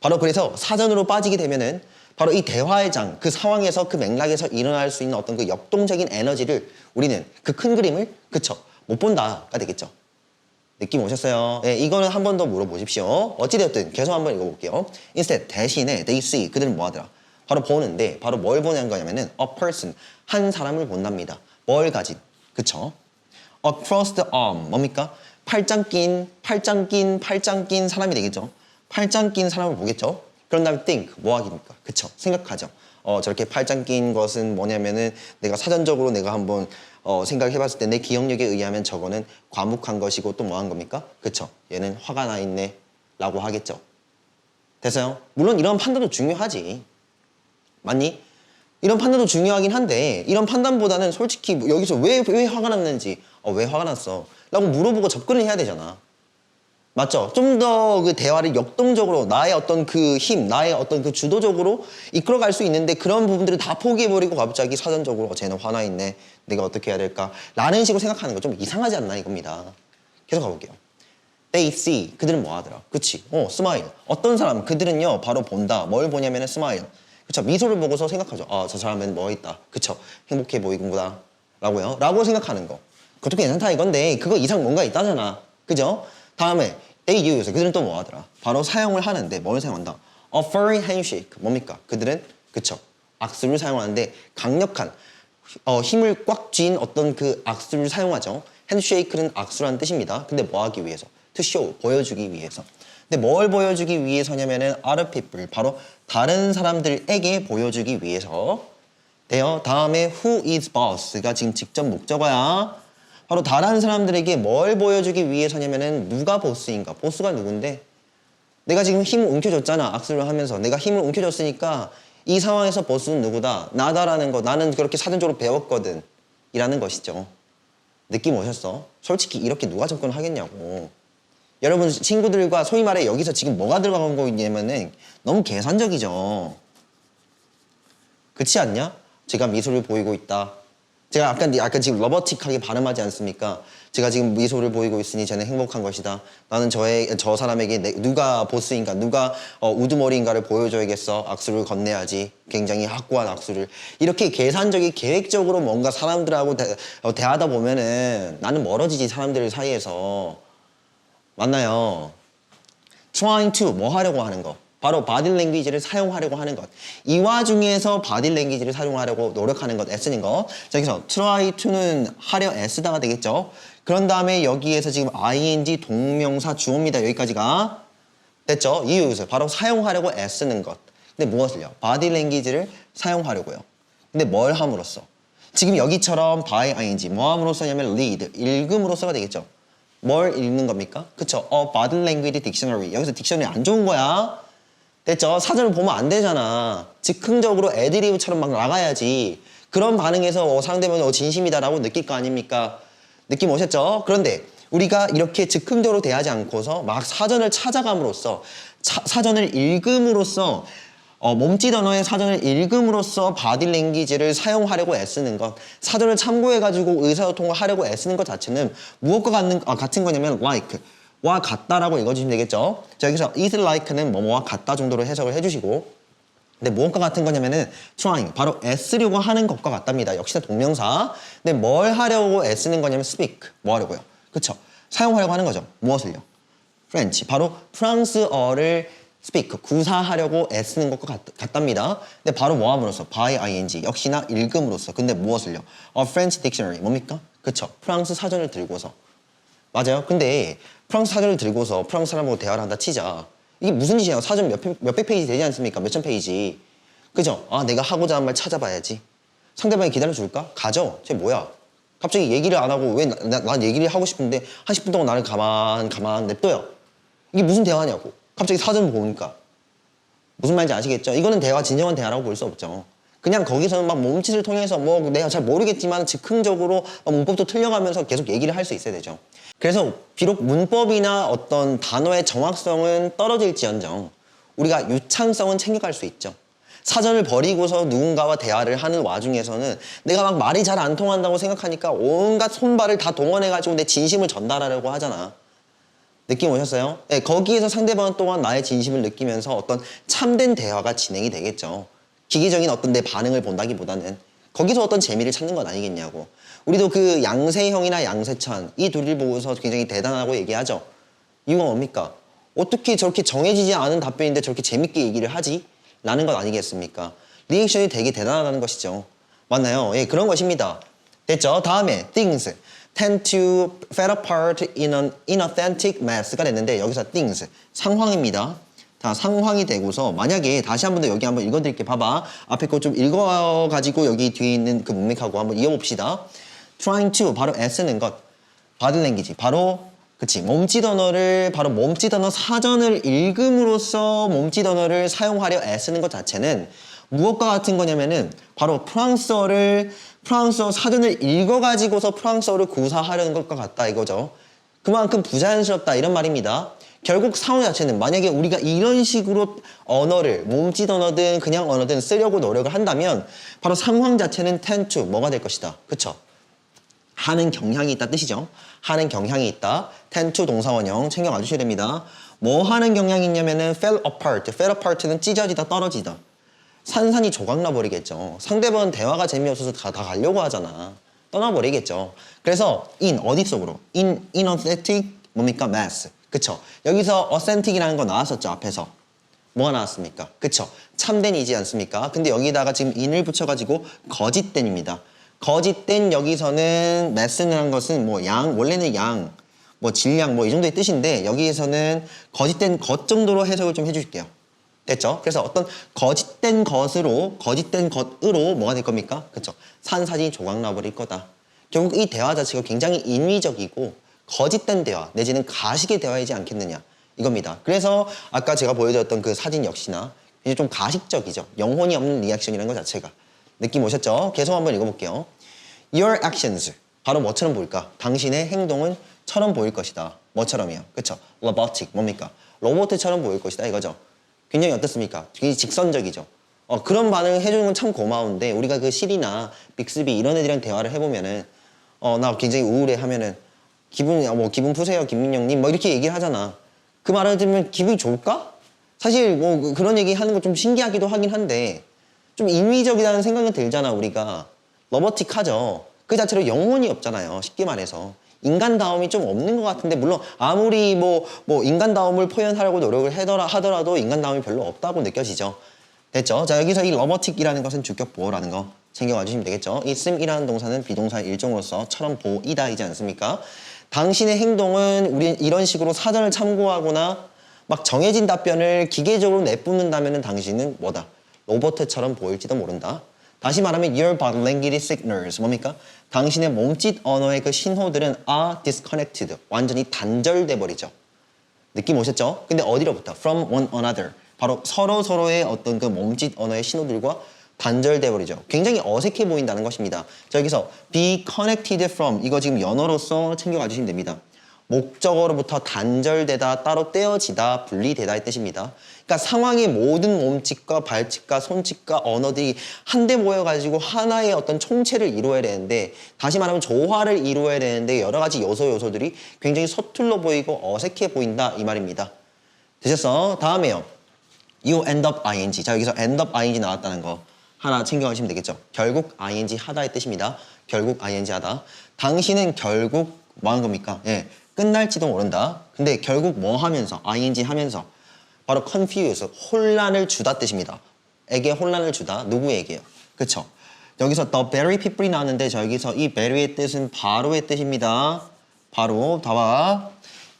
바로 그래서 사전으로 빠지게 되면은 바로 이 대화의 장, 그 상황에서 그 맥락에서 일어날 수 있는 어떤 그 역동적인 에너지를 우리는 그 큰 그림을, 그쵸? 못 본다가 되겠죠. 느낌 오셨어요? 네, 이거는 한 번 더 물어보십시오. 어찌되었든 계속 한번 읽어볼게요. Instead, 대신에 they see, 그들은 뭐 하더라? 바로 보는데, 바로 뭘 보는 거냐면은 a person, 한 사람을 본답니다. 뭘 가진, 그쵸? Across the arm, 뭡니까? 팔짱 낀 사람이 되겠죠? 팔짱 낀 사람을 보겠죠? 그런 다음에 think, 뭐 하기입니까? 그쵸? 생각하죠. 저렇게 팔짱 낀 것은 뭐냐면은 내가 사전적으로 내가 한번 생각해봤을 때 내 기억력에 의하면 저거는 과묵한 것이고 또 뭐 한 겁니까? 그쵸? 얘는 화가 나 있네 라고 하겠죠. 됐어요? 물론 이런 판단도 중요하지. 맞니? 이런 판단도 중요하긴 한데 이런 판단보다는 솔직히 여기서 왜 화가 났는지 왜 화가 났어? 라고 물어보고 접근을 해야 되잖아. 맞죠? 좀 더 그 대화를 역동적으로 나의 어떤 그 힘, 나의 어떤 그 주도적으로 이끌어갈 수 있는데 그런 부분들을 다 포기해버리고 갑자기 사전적으로 쟤는 화나 있네. 내가 어떻게 해야 될까? 라는 식으로 생각하는 거 좀 이상하지 않나 이겁니다. 계속 가볼게요. They see. 그들은 뭐 하더라? 그치? smile. 어떤 사람? 그들은요, 바로 본다. 뭘 보냐면은 smile. 그쵸? 미소를 보고서 생각하죠. 저 사람은 뭐 있다. 그쵸? 행복해 보이는구나. 라고요. 라고 생각하는 거. 그것도 괜찮다 이건데 그거 이상 뭔가 있다잖아. 그죠? 다음에 they use. 그들은 또 뭐 하더라? 바로 사용을 하는데 뭘 사용한다? A furry handshake. 뭡니까? 그들은 그쵸? 악수를 사용하는데 강력한 힘을 꽉 쥔 어떤 그 악수를 사용하죠. handshake는 악수라는 뜻입니다. 근데 뭐 하기 위해서? To show. 보여주기 위해서. 근데 뭘 보여주기 위해서냐면은 other people. 바로 다른 사람들에게 보여주기 위해서 돼요. 다음에 who is boss가 지금 직접 목적어야. 바로 다른 사람들에게 뭘 보여주기 위해서냐면은 누가 보스인가? 보스가 누군데? 내가 지금 힘을 움켜줬잖아. 악수를 하면서. 내가 힘을 움켜줬으니까 이 상황에서 보스는 누구다? 나다라는 거. 나는 그렇게 사전적으로 배웠거든. 이라는 것이죠. 느낌 오셨어? 솔직히 이렇게 누가 접근을 하겠냐고. 여러분 친구들과 소위 말해 여기서 지금 뭐가 들어간 거냐면은 너무 계산적이죠. 그렇지 않냐? 제가 미소를 보이고 있다. 제가 약간 지금 러버틱하게 발음하지 않습니까? 제가 지금 미소를 보이고 있으니 쟤는 행복한 것이다. 나는 저 사람에게 누가 보스인가, 누가 우두머리인가를 보여줘야겠어. 악수를 건네야지. 굉장히 확고한 악수를. 이렇게 계산적이 계획적으로 뭔가 사람들하고 대하다 보면은 나는 멀어지지 사람들 사이에서. 맞나요? trying to 뭐 하려고 하는 거. 바로 바디 랭귀지를 사용하려고 하는 것. 이 와중에서 바디 랭귀지를 사용하려고 노력하는 것, 애쓰는 것. 자, 여기서 try to는 하려 애쓰다가 되겠죠. 그런 다음에 여기에서 지금 ing 동명사 주어입니다. 여기까지가. 됐죠? use. 바로 사용하려고 애쓰는 것. 근데 무엇을요? 바디 랭귀지를 사용하려고요. 근데 뭘 함으로써? 지금 여기처럼 by ing 뭐 함으로써냐면 read, 읽음으로써가 되겠죠. 뭘 읽는 겁니까? 그쵸? body language dictionary. 여기서 딕셔너리 안 좋은 거야. 됐죠? 사전을 보면 안 되잖아. 즉흥적으로 애드리브처럼 막 나가야지. 그런 반응에서 상대방이 진심이다라고 느낄 거 아닙니까? 느낌 오셨죠? 그런데 우리가 이렇게 즉흥적으로 대하지 않고서 막 사전을 찾아감으로써 사전을 읽음으로써 몸짓 언어의 사전을 읽음으로써 바디 랭귀지를 사용하려고 애쓰는 것, 사전을 참고해가지고 의사소통을 하려고 애쓰는 것 자체는 무엇과 같은 거냐면 like, 와 같다라고 읽어주시면 되겠죠. 자, 여기서 is like는 뭐뭐와 같다 정도로 해석을 해주시고, 근데 무엇과 같은 거냐면은 trying, 바로 애쓰려고 하는 것과 같답니다. 역시나 동명사. 근데 뭘 하려고 애쓰는 거냐면 speak, 뭐 하려고요? 그쵸? 사용하려고 하는 거죠. 무엇을요? French, 바로 프랑스어를 speak, 구사하려고 애쓰는 것과 같답니다. 근데 바로 뭐 함으로써? by ing, 역시나 읽음으로써. 근데 무엇을요? French dictionary, 뭡니까? 그쵸? 프랑스 사전을 들고서. 맞아요. 근데 프랑스 사전을 들고서 프랑스 사람하고 대화를 한다 치자. 이게 무슨 짓이야? 사전 몇백 페이지 되지 않습니까? 몇천 페이지. 그죠? 내가 하고자 한 말 찾아봐야지. 상대방이 기다려줄까? 가죠. 쟤 뭐야? 갑자기 얘기를 안 하고 왜 난 얘기를 하고 싶은데 한 10분 동안 나를 가만 냅둬요. 이게 무슨 대화냐고. 갑자기 사전 보니까. 무슨 말인지 아시겠죠? 이거는 대화, 진정한 대화라고 볼 수 없죠. 그냥 거기서는 막 몸짓을 통해서 뭐 내가 잘 모르겠지만 즉흥적으로 문법도 틀려가면서 계속 얘기를 할 수 있어야 되죠. 그래서 비록 문법이나 어떤 단어의 정확성은 떨어질지언정 우리가 유창성은 챙겨갈 수 있죠. 사전을 버리고서 누군가와 대화를 하는 와중에서는 내가 막 말이 잘 안 통한다고 생각하니까 온갖 손발을 다 동원해가지고 내 진심을 전달하려고 하잖아. 느낌 오셨어요? 네, 거기에서 상대방 또한 나의 진심을 느끼면서 어떤 참된 대화가 진행이 되겠죠. 기계적인 어떤 내 반응을 본다기보다는 거기서 어떤 재미를 찾는 건 아니겠냐고. 우리도 그 양세형이나 양세찬 이 둘을 보고서 굉장히 대단하고 얘기하죠. 이유가 뭡니까? 어떻게 저렇게 정해지지 않은 답변인데 저렇게 재밌게 얘기를 하지? 라는 것 아니겠습니까? 리액션이 되게 대단하다는 것이죠. 맞나요? 예, 그런 것입니다. 됐죠? 다음에 things tend to fall apart in an inauthentic mess가 됐는데 여기서 things 상황입니다. 자, 상황이 되고서 만약에 다시 한 번 더 여기 한번 읽어드릴게요. 봐봐. 앞에 거 좀 읽어가지고 여기 뒤에 있는 그 문맥하고 한번 이어봅시다. trying to 바로 애쓰는 것. body language 바로 그치 몸짓 언어를 바로 몸짓 언어 사전을 읽음으로써 몸짓 언어를 사용하려 애쓰는 것 자체는 무엇과 같은 거냐면은 바로 프랑스어 사전을 읽어가지고서 프랑스어를 구사하려는 것과 같다 이거죠. 그만큼 부자연스럽다 이런 말입니다. 결국 상황 자체는 만약에 우리가 이런 식으로 언어를 몸짓 언어든 그냥 언어든 쓰려고 노력을 한다면 바로 상황 자체는 tend to 뭐가 될 것이다. 그쵸? 하는 경향이 있다 뜻이죠. 하는 경향이 있다. tend to 동사원형 챙겨가 주셔야 됩니다. 뭐 하는 경향이 있냐면은 fell apart. fell apart는 찢어지다 떨어지다. 산산이 조각나 버리겠죠. 상대방은 대화가 재미없어서 다 가려고 하잖아. 떠나버리겠죠. 그래서 in 어디 속으로? in inauthentic 뭡니까? mass. 그쵸? 여기서 authentic이라는 거 나왔었죠. 앞에서. 뭐가 나왔습니까? 그쵸? 참된이지 않습니까? 근데 여기다가 지금 in을 붙여가지고 거짓된입니다. 거짓된 여기서는 mass라는 것은 뭐 양, 원래는 양, 뭐 질량 뭐 이 정도의 뜻인데 여기에서는 거짓된 것 정도로 해석을 좀 해줄게요. 됐죠? 그래서 어떤 거짓된 것으로 뭐가 될 겁니까? 그쵸? 산사진이 조각나버릴 거다. 결국 이 대화 자체가 굉장히 인위적이고 거짓된 대화 내지는 가식의 대화이지 않겠느냐 이겁니다. 그래서 아까 제가 보여드렸던 그 사진 역시나 이제 좀 가식적이죠. 영혼이 없는 리액션이라는 것 자체가. 느낌 오셨죠? 계속 한번 읽어볼게요. Your actions 바로 뭐처럼 보일까? 당신의 행동은 처럼 보일 것이다. 뭐처럼이요? 그쵸? robotic 뭡니까? 로봇처럼 보일 것이다 이거죠. 굉장히 어떻습니까? 굉장히 직선적이죠. 그런 반응을 해주는 건 참 고마운데 우리가 그 실이나 빅스비 이런 애들이랑 대화를 해보면은 나 굉장히 우울해 하면은 기분 푸세요 김민영님 뭐 이렇게 얘기를 하잖아. 그 말을 들으면 기분이 좋을까? 사실 뭐 그런 얘기 하는 거 좀 신기하기도 하긴 한데 좀 인위적이라는 생각은 들잖아 우리가. 로버틱하죠. 그 자체로 영혼이 없잖아요. 쉽게 말해서. 인간다움이 좀 없는 것 같은데 물론 아무리 뭐 인간다움을 표현하려고 노력을 하더라도 인간다움이 별로 없다고 느껴지죠. 됐죠? 자 여기서 이 로버틱이라는 것은 주격 보어라는 거 챙겨와 주시면 되겠죠. 있음이라는 동사는 비동사의 일종으로서 처럼 보이다이지 않습니까? 당신의 행동은 우리 이런 식으로 사전을 참고하거나 막 정해진 답변을 기계적으로 내뿜는다면 당신은 뭐다? 로봇처럼 보일지도 모른다. 다시 말하면 your body language signals 뭡니까? 당신의 몸짓 언어의 그 신호들은 are disconnected 완전히 단절돼 버리죠. 느낌 오셨죠? 근데 어디로부터? from one another 바로 서로의 어떤 그 몸짓 언어의 신호들과 단절돼 버리죠. 굉장히 어색해 보인다는 것입니다. 자 여기서 be connected from 이거 지금 연어로서 챙겨가 주시면 됩니다. 목적어로부터 단절되다, 따로 떼어지다, 분리되다의 뜻입니다. 그러니까 상황의 모든 몸짓과 발짓과 손짓과 언어들이 한데 모여가지고 하나의 어떤 총체를 이루어야 되는데 다시 말하면 조화를 이루어야 되는데 여러 가지 요소들이 굉장히 서툴러 보이고 어색해 보인다 이 말입니다. 되셨어? 다음에요. You end up ing. 자 여기서 end up ing 나왔다는 거 하나 챙겨가시면 되겠죠. 결국 ing 하다의 뜻입니다. 결국 ing 하다. 당신은 결국 뭐 하는 겁니까? 예. 끝날지도 모른다. 근데 결국 뭐 하면서? ing 하면서 바로 confuse, 혼란을 주다 뜻입니다. 에게 혼란을 주다. 누구에게요? 그쵸? 여기서 the very people이 나왔는데 여기서 이 very의 뜻은 바로의 뜻입니다. 바로 봐봐.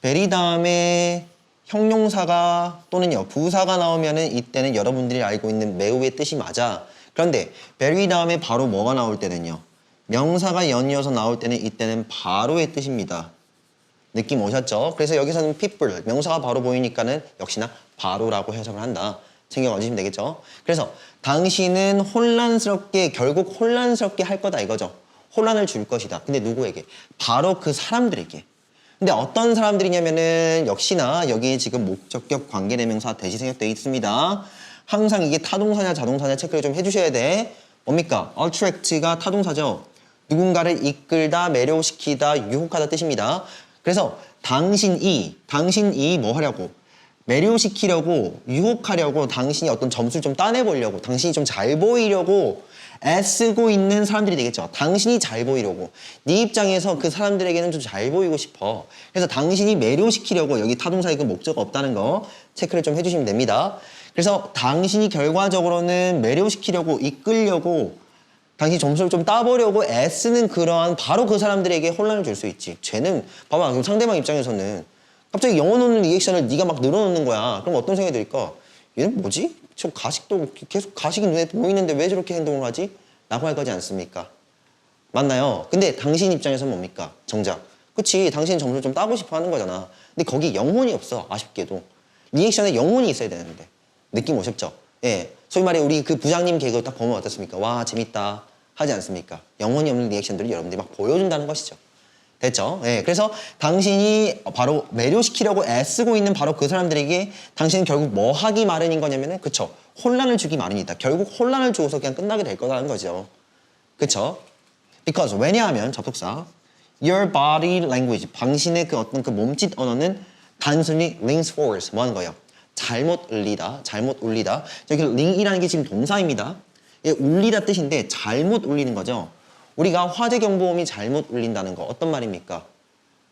very 다음에 형용사가 또는요 부사가 나오면은 이때는 여러분들이 알고 있는 매우의 뜻이 맞아. 그런데 very 다음에 바로 뭐가 나올 때는요 명사가 연이어서 나올 때는 이때는 바로의 뜻입니다. 느낌 오셨죠? 그래서 여기서는 people, 명사가 바로 보이니까는 역시나 바로라고 해석을 한다. 챙겨가 주시면 되겠죠. 그래서 당신은 결국 혼란스럽게 할 거다 이거죠. 혼란을 줄 것이다. 근데 누구에게? 바로 그 사람들에게. 근데 어떤 사람들이냐면은 역시나 여기 지금 목적격 관계대명사 대시 생략되어 있습니다. 항상 이게 타동사냐 자동사냐 체크를 좀 해주셔야 돼. 뭡니까? attract가 타동사죠. 누군가를 이끌다, 매료시키다, 유혹하다 뜻입니다. 그래서 당신이 뭐 하려고? 매료시키려고, 유혹하려고, 당신이 어떤 점수를 좀 따내보려고, 당신이 좀 잘 보이려고 애쓰고 있는 사람들이 되겠죠. 당신이 잘 보이려고. 네 입장에서 그 사람들에게는 좀 잘 보이고 싶어. 그래서 당신이 매료시키려고 여기 타동사의 그 목적 없다는 거 체크를 좀 해주시면 됩니다. 그래서 당신이 결과적으로는 매료시키려고, 이끌려고, 당신이 점수를 좀 따보려고 애쓰는 그러한 바로 그 사람들에게 혼란을 줄 수 있지. 쟤는 봐봐, 그럼 상대방 입장에서는 갑자기 영혼 오는 리액션을 네가 막 늘어놓는 거야. 그럼 어떤 생각이 들까? 얘는 뭐지? 저 가식도 계속 가식이 눈에 보이는데 왜 저렇게 행동을 하지? 라고 할 거지 않습니까? 맞나요? 근데 당신 입장에서는 뭡니까? 정작. 그치, 당신이 점수를 좀 따고 싶어 하는 거잖아. 근데 거기 영혼이 없어, 아쉽게도. 리액션에 영혼이 있어야 되는데. 느낌 오셨죠? 예. 소위 말해 우리 그 부장님 개그 딱 보면 어떻습니까? 와, 재밌다. 하지 않습니까? 영혼이 없는 리액션들을 여러분들이 막 보여준다는 것이죠. 됐죠? 예. 그래서 당신이 바로 매료시키려고 애쓰고 있는 바로 그 사람들에게 당신은 결국 뭐 하기 마련인 거냐면은, 그쵸? 혼란을 주기 마련이다. 결국 혼란을 주고서 그냥 끝나게 될 거라는 거죠. 그쵸? Because, 왜냐하면, 접속사. Your body language, 당신의 그 어떤 그 몸짓 언어는 단순히 links forwards, 뭐 하는 거예요? 잘못 울리다, 잘못 울리다. 여기 link이라는 게 지금 동사입니다. 예, 울리다 뜻인데 잘못 울리는 거죠. 우리가 화재 경보음이 잘못 울린다는 거 어떤 말입니까?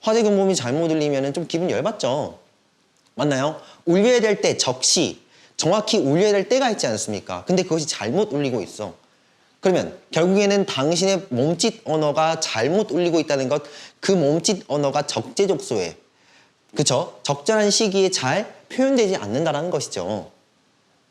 화재 경보음이 잘못 울리면 좀 기분 열받죠. 맞나요? 울려야 될 때 적시 정확히 울려야 될 때가 있지 않습니까? 근데 그것이 잘못 울리고 있어. 그러면 결국에는 당신의 몸짓 언어가 잘못 울리고 있다는 것, 그 몸짓 언어가 적재적소에, 그쵸? 적절한 시기에 잘 표현되지 않는다는 것이죠.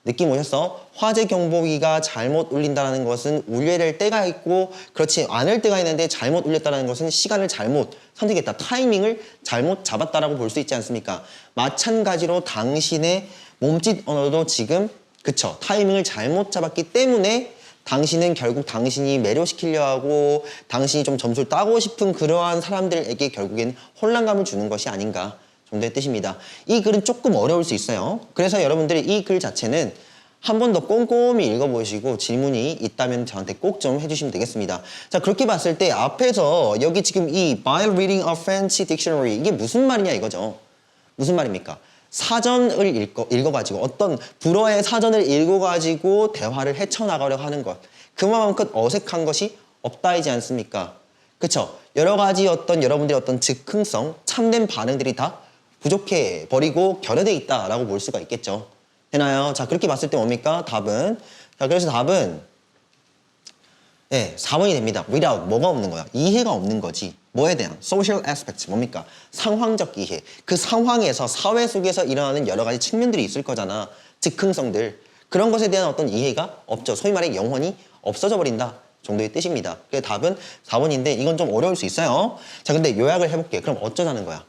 느낌 오셨어? 화재 경보기가 잘못 울린다는 것은 울려야 될 때가 있고 그렇지 않을 때가 있는데 잘못 울렸다는 것은 시간을 잘못 선택했다. 타이밍을 잘못 잡았다라고 볼 수 있지 않습니까? 마찬가지로 당신의 몸짓 언어도 지금 그쵸? 타이밍을 잘못 잡았기 때문에 당신은 결국 당신이 매료시키려 하고 당신이 좀 점수를 따고 싶은 그러한 사람들에게 결국엔 혼란감을 주는 것이 아닌가 정도의 뜻입니다. 이 글은 조금 어려울 수 있어요. 그래서 여러분들이 이 글 자체는 한 번 더 꼼꼼히 읽어보시고 질문이 있다면 저한테 꼭 좀 해주시면 되겠습니다. 자, 그렇게 봤을 때 앞에서 여기 지금 이 by reading a fancy dictionary 이게 무슨 말이냐 이거죠. 무슨 말입니까? 사전을 읽어가지고 어떤 불어의 사전을 읽어가지고 대화를 헤쳐나가려고 하는 것. 그만큼 어색한 것이 없다이지 않습니까? 그쵸? 여러 가지 어떤 여러분들의 어떤 즉흥성, 참된 반응들이 다 부족해 버리고 결여돼 있다라고 볼 수가 있겠죠. 되나요? 자, 그렇게 봤을 때 뭡니까? 답은. 자, 그래서 답은 네, 4번이 됩니다. without, 뭐가 없는 거야? 이해가 없는 거지. 뭐에 대한? social aspect, 뭡니까? 상황적 이해. 그 상황에서, 사회 속에서 일어나는 여러 가지 측면들이 있을 거잖아. 즉흥성들. 그런 것에 대한 어떤 이해가 없죠. 소위 말해 영혼이 없어져 버린다 정도의 뜻입니다. 그래서 답은 4번인데 이건 좀 어려울 수 있어요. 자, 근데 요약을 해볼게. 그럼 어쩌자는 거야?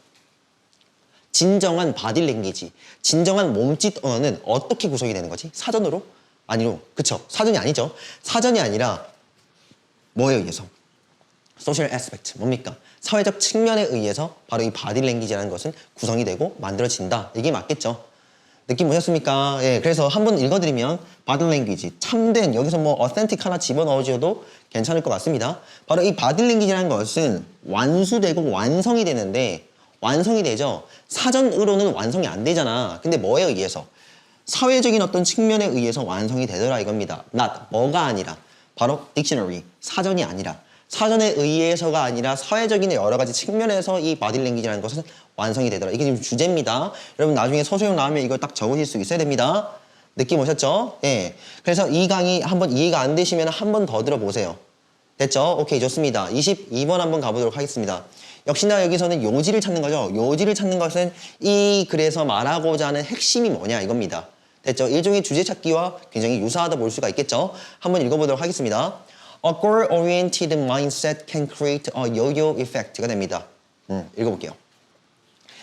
진정한 바디랭귀지, 진정한 몸짓 언어는 어떻게 구성이 되는 거지? 사전으로? 아니로. 그쵸? 사전이 아니죠. 사전이 아니라 뭐에 의해서? 소셜 애스펙트, 뭡니까? 사회적 측면에 의해서 바로 이 바디랭귀지라는 것은 구성이 되고 만들어진다. 이게 맞겠죠? 느낌 오셨습니까? 예, 그래서 한번 읽어드리면 바디랭귀지, 참된, 여기서 뭐 어센틱 하나 집어넣어줘도 괜찮을 것 같습니다. 바로 이 바디랭귀지라는 것은 완수되고 완성이 되는데 완성이 되죠. 사전으로는 완성이 안 되잖아. 근데 뭐에 의해서? 사회적인 어떤 측면에 의해서 완성이 되더라 이겁니다. not, 뭐가 아니라 바로 dictionary, 사전이 아니라 사전에 의해서가 아니라 사회적인 여러 가지 측면에서 이 바디랭귀지라는 것은 완성이 되더라. 이게 지금 주제입니다. 여러분 나중에 서술형 나오면 이걸 딱 적으실 수 있어야 됩니다. 느낌 오셨죠? 예. 그래서 이 강의 한번 이해가 안 되시면 한 번 더 들어보세요. 됐죠? 오케이, 좋습니다. 22번 한번 가보도록 하겠습니다. 역시나 여기서는 요지를 찾는 거죠. 요지를 찾는 것은 이 글에서 말하고자 하는 핵심이 뭐냐 이겁니다. 됐죠? 일종의 주제 찾기와 굉장히 유사하다 볼 수가 있겠죠? 한번 읽어보도록 하겠습니다. A goal-oriented mindset can create a yo-yo effect가 됩니다. 읽어볼게요.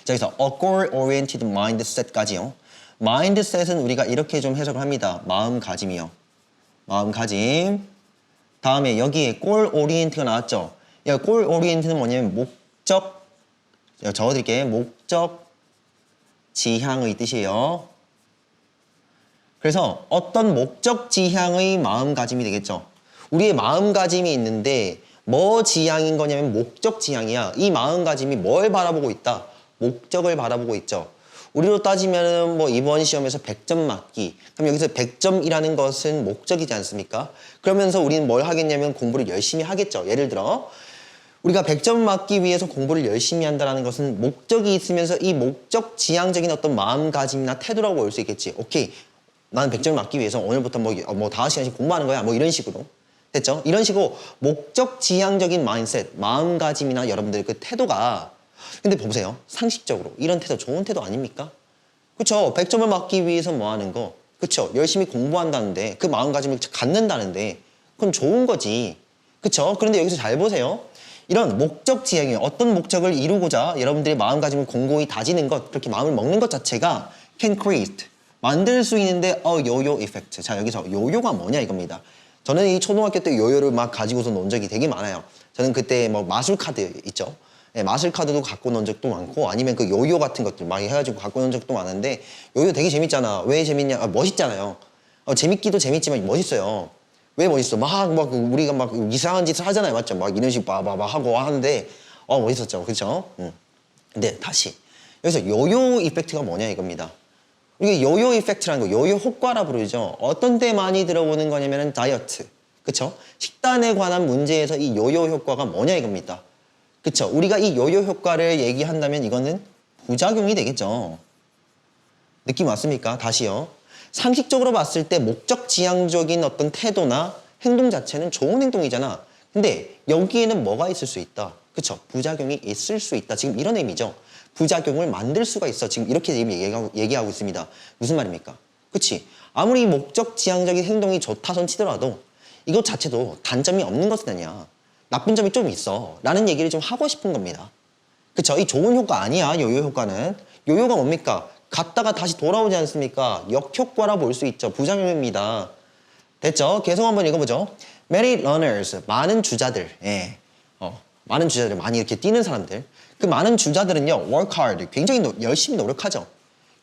자, 여기서 a goal-oriented mindset까지요. mindset은 우리가 이렇게 좀 해석을 합니다. 마음가짐이요. 마음가짐. 다음에 여기에 골 오리엔트가 나왔죠. 골 오리엔트는 뭐냐면 목적, 적어드릴게요. 목적 지향의 뜻이에요. 그래서 어떤 목적 지향의 마음가짐이 되겠죠. 우리의 마음가짐이 있는데 뭐 지향인 거냐면 목적 지향이야. 이 마음가짐이 뭘 바라보고 있다? 목적을 바라보고 있죠. 우리로 따지면 뭐 이번 시험에서 100점 맞기. 그럼 여기서 100점이라는 것은 목적이지 않습니까? 그러면서 우리는 뭘 하겠냐면 공부를 열심히 하겠죠. 예를 들어 우리가 100점 맞기 위해서 공부를 열심히 한다는 것은 목적이 있으면서 이 목적 지향적인 어떤 마음가짐이나 태도라고 볼 수 있겠지. 오케이, 나는 100점을 맞기 위해서 오늘부터 뭐 5시간씩 공부하는 거야. 뭐 이런 식으로. 됐죠? 이런 식으로 목적 지향적인 마인셋, 마음가짐이나 여러분들 그 태도가, 근데 보세요. 상식적으로 이런 태도 좋은 태도 아닙니까? 그쵸? 100점을 맞기 위해서 뭐 하는 거? 그쵸? 열심히 공부한다는데 그 마음가짐을 갖는다는데 그건 좋은 거지. 그쵸? 그런데 여기서 잘 보세요. 이런 목적 지향이 어떤 목적을 이루고자 여러분들의 마음가짐을 공고히 다지는 것, 그렇게 마음을 먹는 것 자체가 can create, 만들 수 있는데 요요 이펙트. 자, 여기서 요요가 뭐냐 이겁니다. 저는 이 초등학교 때 요요를 막 가지고서 논 적이 되게 많아요. 저는 그때 뭐 마술 카드 있죠. 네, 마술 카드도 갖고 논 적도 많고 아니면 그 요요 같은 것들 막 해가지고 갖고 논 적도 많은데 요요 되게 재밌잖아. 왜 재밌냐? 멋있잖아요. 재밌기도 재밌지만 멋있어요. 왜 멋있어? 막 우리가 막 이상한 짓을 하잖아요. 맞죠? 막 이런 식으로 막 하고 하는데 멋있었죠. 그렇죠? 근데 다시 여기서 요요 이펙트가 뭐냐 이겁니다. 이게 요요 이펙트라는 거, 요요 효과라 부르죠. 어떤 때 많이 들어보는 거냐면은 다이어트. 그쵸? 식단에 관한 문제에서 이 요요 효과가 뭐냐 이겁니다. 그쵸? 우리가 이 요요 효과를 얘기한다면 이거는 부작용이 되겠죠. 느낌 왔습니까? 다시요. 상식적으로 봤을 때 목적 지향적인 어떤 태도나 행동 자체는 좋은 행동이잖아. 근데 여기에는 뭐가 있을 수 있다. 그쵸? 부작용이 있을 수 있다. 지금 이런 의미죠. 부작용을 만들 수가 있어. 지금 이렇게 얘기하고 있습니다. 무슨 말입니까? 그치? 아무리 목적 지향적인 행동이 좋다 손 치더라도 이것 자체도 단점이 없는 것은 아니야. 나쁜 점이 좀 있어. 라는 얘기를 좀 하고 싶은 겁니다. 그쵸? 이 좋은 효과 아니야. 요요 효과는. 요요가 뭡니까? 갔다가 다시 돌아오지 않습니까? 역효과라 볼 수 있죠. 부작용입니다. 됐죠? 계속 한번 읽어보죠. Many learners, 많은 주자들. 예. 많은 주자들, 많이 이렇게 뛰는 사람들. 그 많은 주자들은요, work hard, 굉장히 열심히 노력하죠.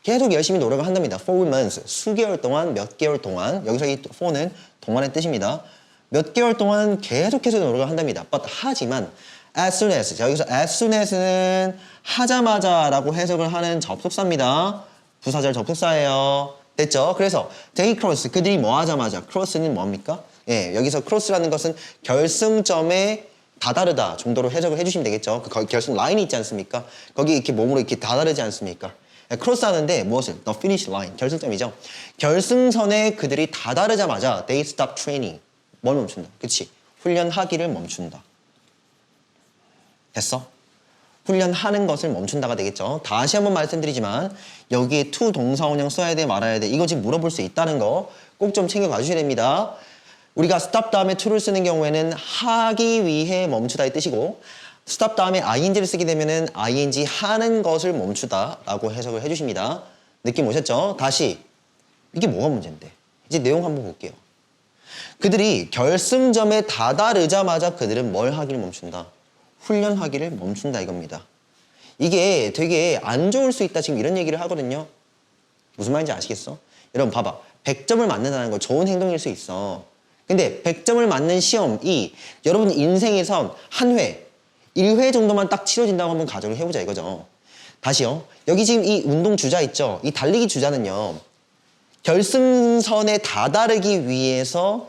계속 열심히 노력을 한답니다. For months, 수개월 동안, 몇 개월 동안. 여기서 이 for는 동안의 뜻입니다. 몇 개월 동안 계속해서 노력을 한답니다. But 하지만 as soon as, 자 여기서 as soon as는 하자마자 라고 해석을 하는 접속사입니다. 부사절 접속사예요. 됐죠? 그래서 they cross, 그들이 뭐 하자마자, cross는 뭡니까? 예, 여기서 cross라는 것은 결승점에 다다르다 정도로 해석을 해주시면 되겠죠. 그 결승 라인이 있지 않습니까? 거기 이렇게 몸으로 이렇게 다다르지 않습니까? 예, 크로스 하는데 무엇을? The finish line, 결승점이죠. 결승선에 그들이 다다르자마자 they stop training, 뭘 멈춘다? 그치? 훈련하기를 멈춘다. 됐어? 훈련하는 것을 멈춘다가 되겠죠. 다시 한번 말씀드리지만 여기에 to 동사원형 써야 돼 말아야 돼 이거 지금 물어볼 수 있다는 거 꼭 좀 챙겨가 주셔야 됩니다. 우리가 stop 다음에 to를 쓰는 경우에는 하기 위해 멈추다의 뜻이고 stop 다음에 ing를 쓰게 되면은 ing 하는 것을 멈추다 라고 해석을 해주십니다. 느낌 오셨죠? 다시 이게 뭐가 문제인데? 이제 내용 한번 볼게요. 그들이 결승점에 다다르자마자 그들은 뭘 하기를 멈춘다? 훈련하기를 멈춘다 이겁니다. 이게 되게 안 좋을 수 있다 지금 이런 얘기를 하거든요. 무슨 말인지 아시겠어? 여러분 봐봐. 100점을 맞는다는 거 좋은 행동일 수 있어. 근데 100점을 맞는 시험이 여러분 인생에선 한 회, 1회 정도만 딱 치러진다고 한번 가정을 해보자 이거죠. 다시요. 여기 지금 이 운동 주자 있죠? 이 달리기 주자는요. 결승선에 다다르기 위해서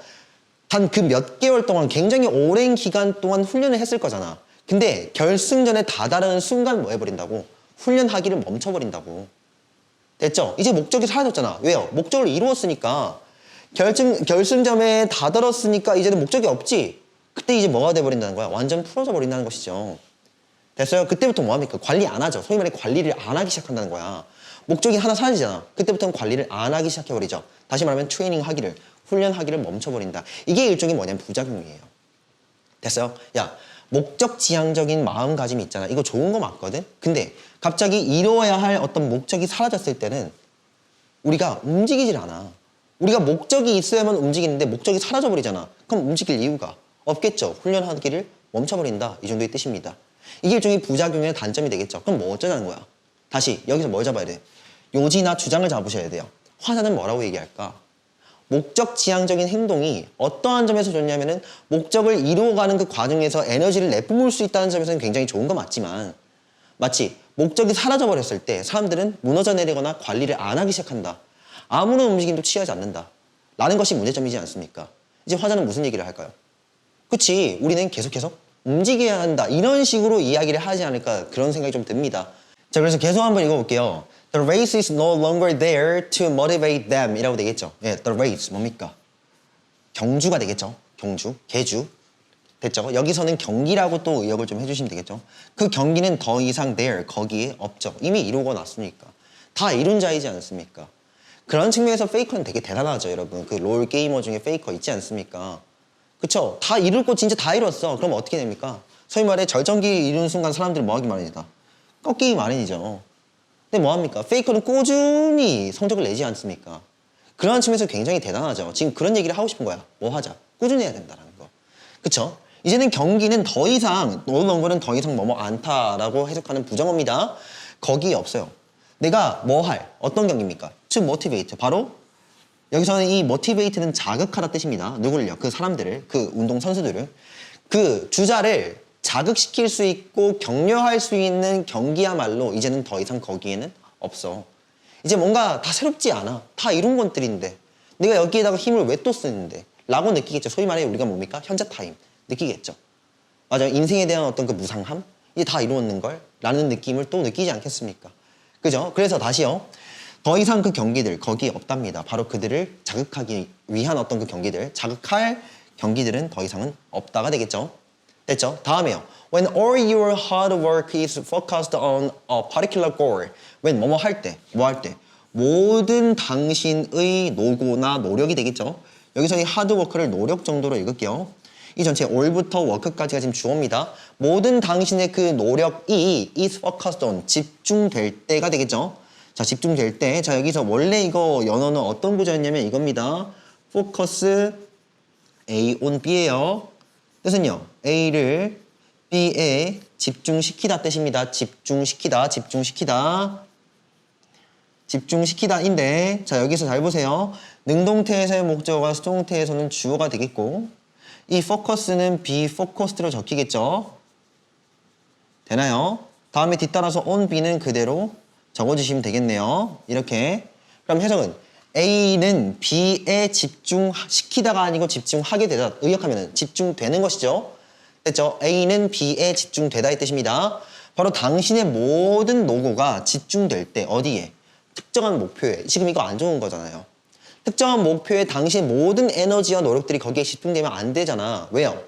단 그 몇 개월 동안 굉장히 오랜 기간 동안 훈련을 했을 거잖아. 근데 결승전에 다다르는 순간 뭐 해버린다고? 훈련하기를 멈춰버린다고. 됐죠? 이제 목적이 사라졌잖아. 왜요? 목적을 이루었으니까. 결승점에 다다랐으니까 이제는 목적이 없지. 그때 이제 뭐가 돼버린다는 거야? 완전 풀어져 버린다는 것이죠. 됐어요? 그때부터 뭐합니까? 관리 안 하죠. 소위 말해 관리를 안 하기 시작한다는 거야. 목적이 하나 사라지잖아. 그때부터는 관리를 안 하기 시작해버리죠. 다시 말하면 트레이닝 하기를, 훈련하기를 멈춰버린다. 이게 일종의 뭐냐면 부작용이에요. 됐어요? 야, 목적 지향적인 마음가짐이 있잖아. 이거 좋은 거 맞거든? 근데 갑자기 이루어야 할 어떤 목적이 사라졌을 때는 우리가 움직이질 않아. 우리가 목적이 있어야만 움직이는데 목적이 사라져버리잖아. 그럼 움직일 이유가 없겠죠. 훈련하기를 멈춰버린다. 이 정도의 뜻입니다. 이게 일종의 부작용의 단점이 되겠죠. 그럼 뭐 어쩌자는 거야? 다시 여기서 뭘 잡아야 돼? 요지나 주장을 잡으셔야 돼요. 화자는 뭐라고 얘기할까? 목적 지향적인 행동이 어떠한 점에서 좋냐면은 목적을 이루어가는 그 과정에서 에너지를 내뿜을 수 있다는 점에서는 굉장히 좋은 거 맞지만 마치 목적이 사라져버렸을 때 사람들은 무너져 내리거나 관리를 안 하기 시작한다. 아무런 움직임도 취하지 않는다. 라는 것이 문제점이지 않습니까? 이제 화자는 무슨 얘기를 할까요? 그치, 우리는 계속해서 움직여야 한다. 이런 식으로 이야기를 하지 않을까 그런 생각이 좀 듭니다. 자, 그래서 계속 한번 읽어볼게요. The race is no longer there to motivate them 이라고 되겠죠. 예, the race 뭡니까? 경주가 되겠죠. 경주, 계주 됐죠. 여기서는 경기라고 또 의역을 좀 해주시면 되겠죠. 그 경기는 더 이상 there, 거기에 없죠. 이미 이루고 났으니까. 다 이룬 자이지 않습니까? 그런 측면에서 페이커는 되게 대단하죠, 여러분. 그 롤 게이머 중에 페이커 있지 않습니까? 그쵸? 다 이룰 거 진짜 다 이뤘어. 그럼 어떻게 됩니까? 소위 말해 절정기 이루는 순간 사람들은 뭐하기 마련이다. 꺾이기 마련이죠. 근데 뭐합니까? 페이커는 꾸준히 성적을 내지 않습니까? 그러한 측면에서 굉장히 대단하죠. 지금 그런 얘기를 하고 싶은 거야. 뭐 하자? 꾸준히 해야 된다는 거. 그쵸? 이제는 경기는 더 이상, 노는 거는 더 이상 뭐뭐 않다라고 해석하는 부정어입니다. 거기에 없어요. 내가 뭐 할, 어떤 경기입니까? to motivate. 바로 여기서는 이 motivate는 자극하다 뜻입니다. 누구를요? 그 사람들을, 그 운동 선수들을. 그 주자를 자극시킬 수 있고 격려할 수 있는 경기야말로 이제는 더 이상 거기에는 없어. 이제 뭔가 다 새롭지 않아. 다 이룬 것들인데 내가 여기에다가 힘을 왜 또 쓰는데 라고 느끼겠죠. 소위 말해 우리가 뭡니까? 현재 타임 느끼겠죠. 맞아요. 인생에 대한 어떤 그 무상함? 이제 다 이루었는 걸 라는 느낌을 또 느끼지 않겠습니까? 그죠? 그래서 다시요. 더 이상 그 경기들 거기에 없답니다. 바로 그들을 자극하기 위한 어떤 그 경기들, 자극할 경기들은 더 이상은 없다가 되겠죠. 됐죠? 다음에요. When all your hard work is focused on a particular goal. When 뭐뭐 할 때, 뭐 할 때. 모든 당신의 노고나 노력이 되겠죠. 여기서 이 hard work를 노력 정도로 읽을게요. 이 전체 all부터 work까지가 지금 주어입니다. 모든 당신의 그 노력이 is focused on, 집중될 때가 되겠죠. 자, 집중될 때. 자, 여기서 원래 이거 연어는 어떤 구조였냐면 이겁니다. focus A on B예요. 뜻은요. A를 B에 집중시키다 뜻입니다. 집중시키다, 집중시키다. 집중시키다인데 자, 여기서 잘 보세요. 능동태에서의 목적어가 수동태에서는 주어가 되겠고 이 focus는 be focused로 적히겠죠. 되나요? 다음에 뒤따라서 on B는 그대로 적어주시면 되겠네요. 이렇게. 그럼 해석은 A는 B에 집중시키다가 아니고 집중하게 되다. 의역하면 집중되는 것이죠. 됐죠? A는 B에 집중되다의 뜻입니다. 바로 당신의 모든 노고가 집중될 때 어디에? 특정한 목표에. 지금 이거 안 좋은 거잖아요. 특정한 목표에 당신의 모든 에너지와 노력들이 거기에 집중되면 안 되잖아. 왜요?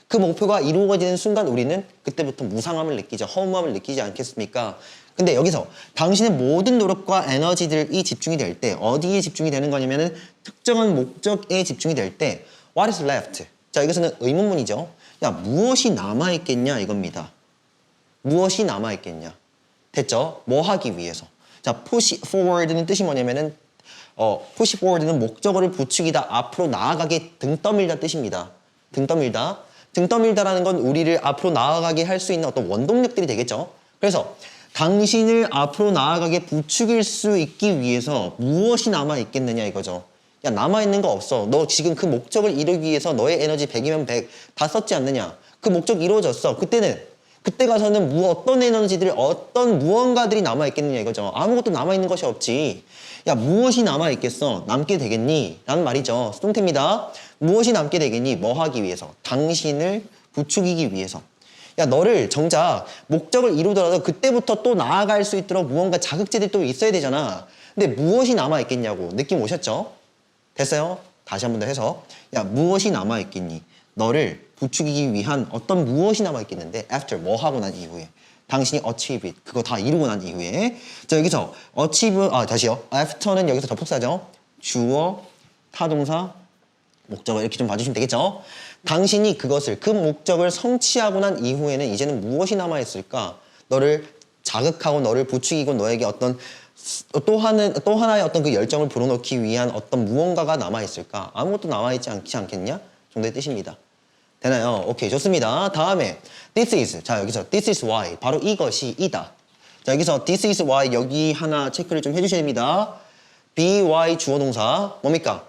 그 목표가 이루어지는 순간 우리는 그때부터 무상함을 느끼죠. 허무함을 느끼지 않겠습니까? 근데 여기서 당신의 모든 노력과 에너지들이 집중이 될 때 어디에 집중이 되는 거냐면은 특정한 목적에 집중이 될 때 What is left? 자, 여기서는 의문문이죠. 야, 무엇이 남아있겠냐 이겁니다. 무엇이 남아있겠냐. 됐죠? 뭐 하기 위해서. 자, push forward는 뜻이 뭐냐면은 push forward는 목적어를 부추기다, 앞으로 나아가게 등 떠밀다 뜻입니다. 등 떠밀다. 등 떠밀다라는 건 우리를 앞으로 나아가게 할 수 있는 어떤 원동력들이 되겠죠. 그래서 당신을 앞으로 나아가게 부추길 수 있기 위해서 무엇이 남아있겠느냐 이거죠. 야, 남아있는 거 없어. 너 지금 그 목적을 이루기 위해서 너의 에너지 100이면 100 다 썼지 않느냐. 그 목적 이루어졌어. 그때 가서는 어떤 에너지들, 어떤 무언가들이 남아있겠느냐 이거죠. 아무것도 남아있는 것이 없지. 야, 무엇이 남아있겠어? 남게 되겠니? 라는 말이죠. 수동태입니다. 무엇이 남게 되겠니? 뭐 하기 위해서? 당신을 부추기기 위해서. 야, 너를 정작 목적을 이루더라도 그때부터 또 나아갈 수 있도록 무언가 자극제들이 또 있어야 되잖아. 근데 무엇이 남아있겠냐고. 느낌 오셨죠? 됐어요? 다시 한 번 더 해서. 야, 무엇이 남아있겠니? 너를 부추기기 위한 어떤 무엇이 남아있겠는데 after 뭐 하고 난 이후에 당신이 achieve it 그거 다 이루고 난 이후에 자, 여기서 achieve 다시요. after는 여기서 접속사죠. 주어, 타동사, 목적어 이렇게 좀 봐주시면 되겠죠. 당신이 그것을 그 목적을 성취하고 난 이후에는 이제는 무엇이 남아있을까? 너를 자극하고 너를 부추기고 너에게 어떤 또 하나의 어떤 그 열정을 불어넣기 위한 어떤 무언가가 남아있을까? 아무것도 남아있지 않겠냐? 정도의 뜻입니다. 되나요? 오케이, 좋습니다. 다음에 this is. 자, 여기서 this is why. 바로 이것이 이다. 자, 여기서 this is why 여기 하나 체크를 좀 해주셔야 됩니다. by 주어 동사 뭡니까?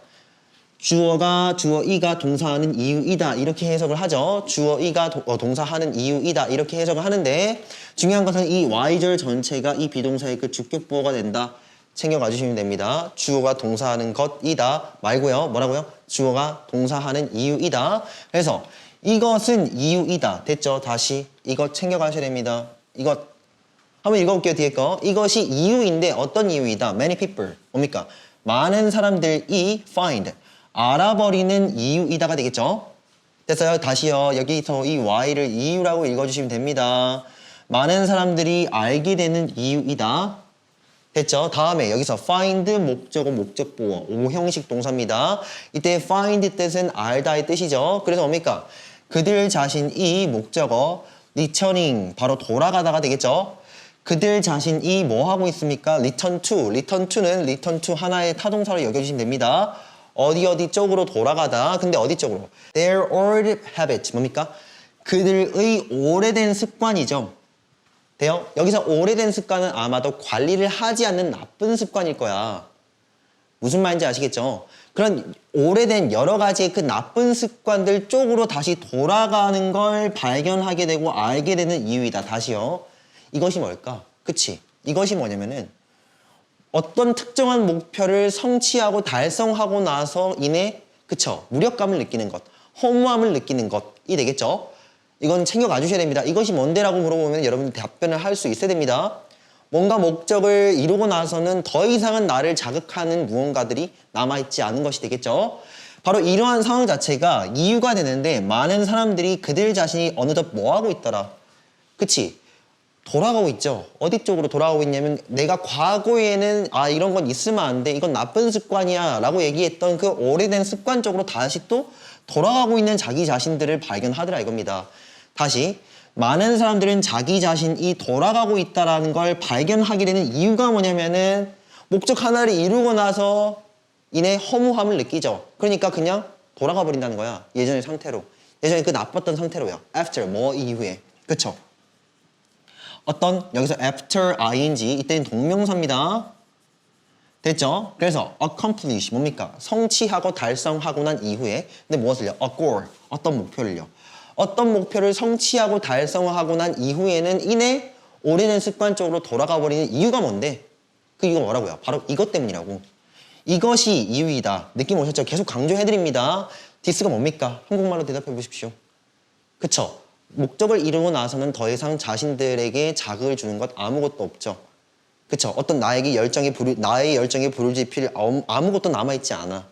주어가 주어 이가 동사하는 이유이다 이렇게 해석을 하죠. 주어 이가 동사하는 이유이다 이렇게 해석을 하는데 중요한 것은 이 y절 전체가 이 비동사의 그 주격부호가 된다. 챙겨가 주시면 됩니다. 주어가 동사하는 것이다 말고요. 뭐라고요? 주어가 동사하는 이유이다. 그래서 이것은 이유이다. 됐죠? 다시 이것 챙겨가셔야 됩니다. 이것 한번 읽어볼게요. 뒤에 거. 이것이 이유인데 어떤 이유이다? Many people. 뭡니까? 많은 사람들이 find. 알아버리는 이유이다가 되겠죠? 됐어요? 다시요. 여기서 이 y를 이유라고 읽어주시면 됩니다. 많은 사람들이 알게 되는 이유이다. 됐죠? 다음에 여기서 find 목적어 목적보어 오형식 동사입니다. 이때 find 뜻은 알다의 뜻이죠. 그래서 뭡니까? 그들 자신이 목적어 returning 바로 돌아가다가 되겠죠? 그들 자신이 뭐 하고 있습니까? return to. return to는 return to 하나의 타동사로 여겨주시면 됩니다. 어디 쪽으로 돌아가다. 근데 어디 쪽으로? Their old habit. 뭡니까? 그들의 오래된 습관이죠. 돼요? 여기서 오래된 습관은 아마도 관리를 하지 않는 나쁜 습관일 거야. 무슨 말인지 아시겠죠? 그런 오래된 여러 가지의 그 나쁜 습관들 쪽으로 다시 돌아가는 걸 발견하게 되고 알게 되는 이유이다. 다시요. 이것이 뭘까? 그치? 이것이 뭐냐면은 어떤 특정한 목표를 성취하고 달성하고 나서 인해 그쵸? 무력감을 느끼는 것, 허무함을 느끼는 것이 되겠죠? 이건 챙겨가 주셔야 됩니다. 이것이 뭔데라고 물어보면 여러분 답변을 할 수 있어야 됩니다. 뭔가 목적을 이루고 나서는 더 이상은 나를 자극하는 무언가들이 남아있지 않은 것이 되겠죠? 바로 이러한 상황 자체가 이유가 되는데 많은 사람들이 그들 자신이 어느덧 뭐 하고 있더라? 그치? 돌아가고 있죠. 어디 쪽으로 돌아가고 있냐면 내가 과거에는 이런 건 있으면 안 돼. 이건 나쁜 습관이야 라고 얘기했던 그 오래된 습관 쪽으로 다시 또 돌아가고 있는 자기 자신들을 발견하더라 이겁니다. 다시 많은 사람들은 자기 자신이 돌아가고 있다는 걸 발견하게 되는 이유가 뭐냐면은 목적 하나를 이루고 나서 인해 허무함을 느끼죠. 그러니까 그냥 돌아가 버린다는 거야. 예전의 상태로. 예전에 그 나빴던 상태로요. after 뭐 이후에. 그쵸? 어떤 여기서 after ing 이때는 동명사입니다. 됐죠? 그래서 accomplish 뭡니까? 성취하고 달성하고 난 이후에 근데 무엇을요? a goal 어떤 목표를요? 어떤 목표를 성취하고 달성하고 난 이후에는 인해 오래된 습관 쪽으로 돌아가 버리는 이유가 뭔데? 그 이유가 뭐라고요? 바로 이것 때문이라고. 이것이 이유이다. 느낌 오셨죠? 계속 강조해드립니다. this가 뭡니까? 한국말로 대답해 보십시오. 그쵸? 목적을 이루고 나서는 더 이상 자신들에게 자극을 주는 것 아무것도 없죠. 그쵸? 어떤 나의 열정에 불을 지필 아무것도 남아있지 않아.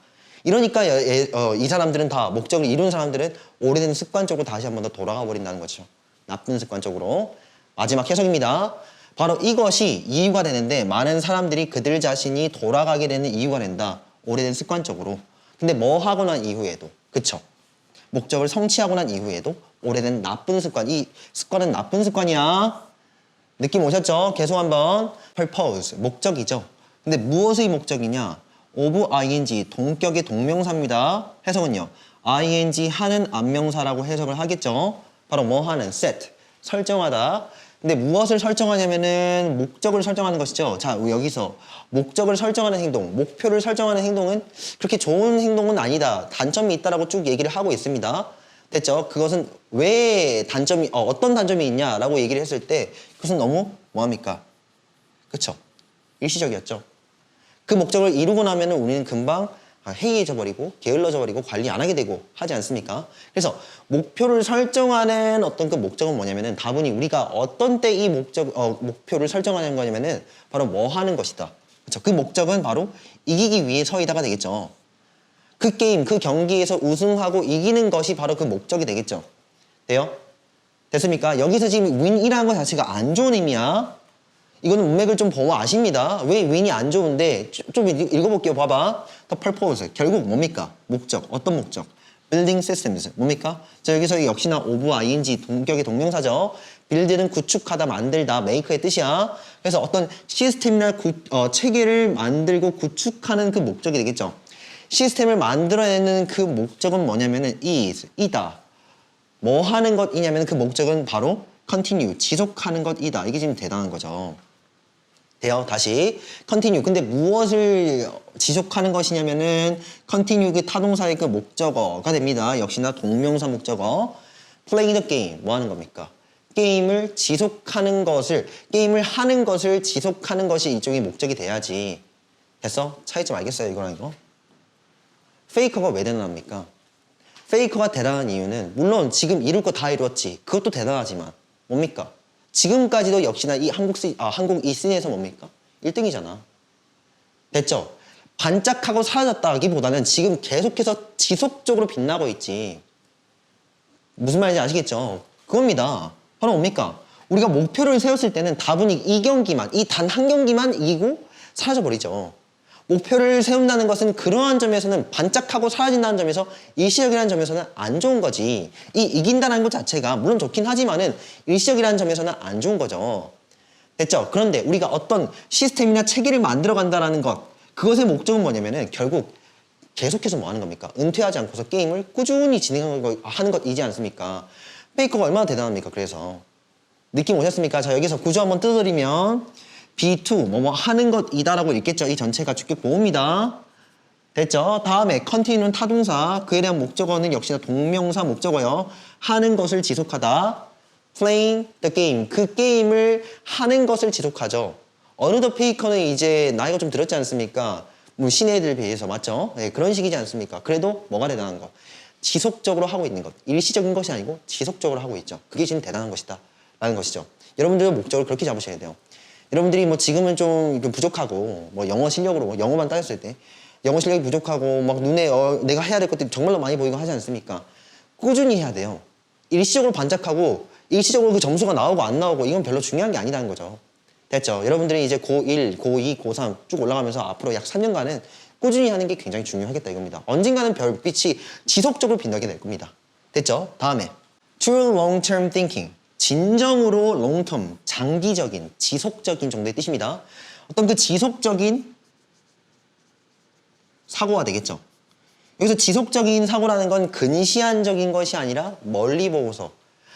이러니까 이 사람들은 다 목적을 이룬 사람들은 오래된 습관 쪽으로 다시 한 번 더 돌아가 버린다는 거죠. 나쁜 습관 쪽으로. 마지막 해석입니다. 바로 이것이 이유가 되는데 많은 사람들이 그들 자신이 돌아가게 되는 이유가 된다. 오래된 습관 쪽으로. 근데 뭐 하고 난 이후에도. 그쵸? 목적을 성취하고 난 이후에도 오래된 나쁜 습관. 이 습관은 나쁜 습관이야. 느낌 오셨죠? 계속 한번. purpose. 목적이죠. 근데 무엇의 목적이냐? of ing. 동격의 동명사입니다. 해석은요. ing 하는 안명사라고 해석을 하겠죠. 바로 뭐 하는? set. 설정하다. 근데 무엇을 설정하냐면은 목적을 설정하는 것이죠. 자, 여기서 목적을 설정하는 행동, 목표를 설정하는 행동은 그렇게 좋은 행동은 아니다. 단점이 있다라고 쭉 얘기를 하고 있습니다. 됐죠? 그것은 왜 단점이, 어떤 단점이 있냐라고 얘기를 했을 때 그것은 너무 뭐합니까? 그쵸? 일시적이었죠. 그 목적을 이루고 나면은 우리는 금방 해이해져 버리고 게을러져 버리고 관리 안 하게 되고 하지 않습니까? 그래서 목표를 설정하는 어떤 그 목적은 뭐냐면은 다분히 우리가 어떤 때 이 목표를 설정하는 거냐면은 바로 뭐 하는 것이다. 그렇죠? 그 목적은 바로 이기기 위해서이다가 되겠죠. 그 게임, 그 경기에서 우승하고 이기는 것이 바로 그 목적이 되겠죠. 돼요? 됐습니까? 여기서 지금 윈이라는 것 자체가 안 좋은 의미야. 이거는 문맥을 좀 보면 아십니다. 왜 윈이 안 좋은데 좀 읽어볼게요. 봐봐. The purpose. 결국 뭡니까? 목적. 어떤 목적? building systems. 뭡니까? 자, 여기서 역시나 of ing 동격의 동명사죠. build는 구축하다, 만들다, make의 뜻이야. 그래서 어떤 시스템이나 체계를 만들고 구축하는 그 목적이 되겠죠. 시스템을 만들어내는 그 목적은 뭐냐면은 이다. 뭐 하는 것이냐면 그 목적은 바로 continue, 지속하는 것이다. 이게 지금 대단한 거죠. 돼요. 다시 continue. 근데 무엇을 지속하는 것이냐면은 continue 그 타동사의 그 목적어가 됩니다. 역시나 동명사 목적어. playing the game. 뭐 하는 겁니까? 게임을 지속하는 것을, 게임을 하는 것을 지속하는 것이 이쪽이 목적이 돼야지. 됐어? 차이점 알겠어요? 이거랑 이거? 페이커가 왜 대단합니까? 페이커가 대단한 이유는 물론 지금 이룰 거 다 이루었지. 그것도 대단하지만 뭡니까? 지금까지도 역시나 이 한국 이 씬에서 뭡니까? 1등이잖아. 됐죠? 반짝하고 사라졌다기보다는 지금 계속해서 지속적으로 빛나고 있지. 무슨 말인지 아시겠죠? 그겁니다. 바로 뭡니까? 우리가 목표를 세웠을 때는 다분히 이 경기만, 이 단 한 경기만 이기고 사라져버리죠. 목표를 세운다는 것은 그러한 점에서는 반짝하고 사라진다는 점에서 일시적이라는 점에서는 안 좋은 거지. 이 이긴다는 것 자체가 물론 좋긴 하지만은 일시적이라는 점에서는 안 좋은 거죠. 됐죠? 그런데 우리가 어떤 시스템이나 체계를 만들어 간다는 것, 그것의 목적은 뭐냐면은 결국 계속해서 뭐 하는 겁니까? 은퇴하지 않고서 게임을 꾸준히 진행하는 것이지 않습니까? 페이커가 얼마나 대단합니까? 그래서 느낌 오셨습니까? 자, 여기서 구조 한번 뜯어드리면 B2 뭐뭐 하는 것이다라고 읽겠죠. 이 전체가 주격 보호입니다. 됐죠? 다음에 continue는 타동사, 그에 대한 목적어는 역시나 동명사 목적어요. 하는 것을 지속하다. playing the game, 그 게임을 하는 것을 지속하죠. 어느덧 페이커는 이제 나이가 좀 들었지 않습니까? 뭐 신예들에 비해서 맞죠? 네, 그런 식이지 않습니까? 그래도 뭐가 대단한 거? 지속적으로 하고 있는 것. 일시적인 것이 아니고 지속적으로 하고 있죠. 그게 지금 대단한 것이다 라는 것이죠. 여러분들도 목적을 그렇게 잡으셔야 돼요. 여러분들이 뭐 지금은 좀 부족하고 뭐 영어 실력으로 뭐 영어만 따졌을 때 영어 실력이 부족하고 막 눈에 내가 해야 될 것들이 정말로 많이 보이고 하지 않습니까? 꾸준히 해야 돼요. 일시적으로 반짝하고 일시적으로 그 점수가 나오고 안 나오고 이건 별로 중요한 게 아니라는 거죠. 됐죠? 여러분들이 이제 고1, 고2, 고3 쭉 올라가면서 앞으로 약 3년간은 꾸준히 하는 게 굉장히 중요하겠다 이겁니다. 언젠가는 별빛이 지속적으로 빛나게 될 겁니다. 됐죠? 다음에 True long-term thinking. 진정으로 long-term, 장기적인, 지속적인 정도의 뜻입니다. 어떤 그 지속적인 사고가 되겠죠. 여기서 지속적인 사고라는 건 근시안적인 것이 아니라 멀리 보고서,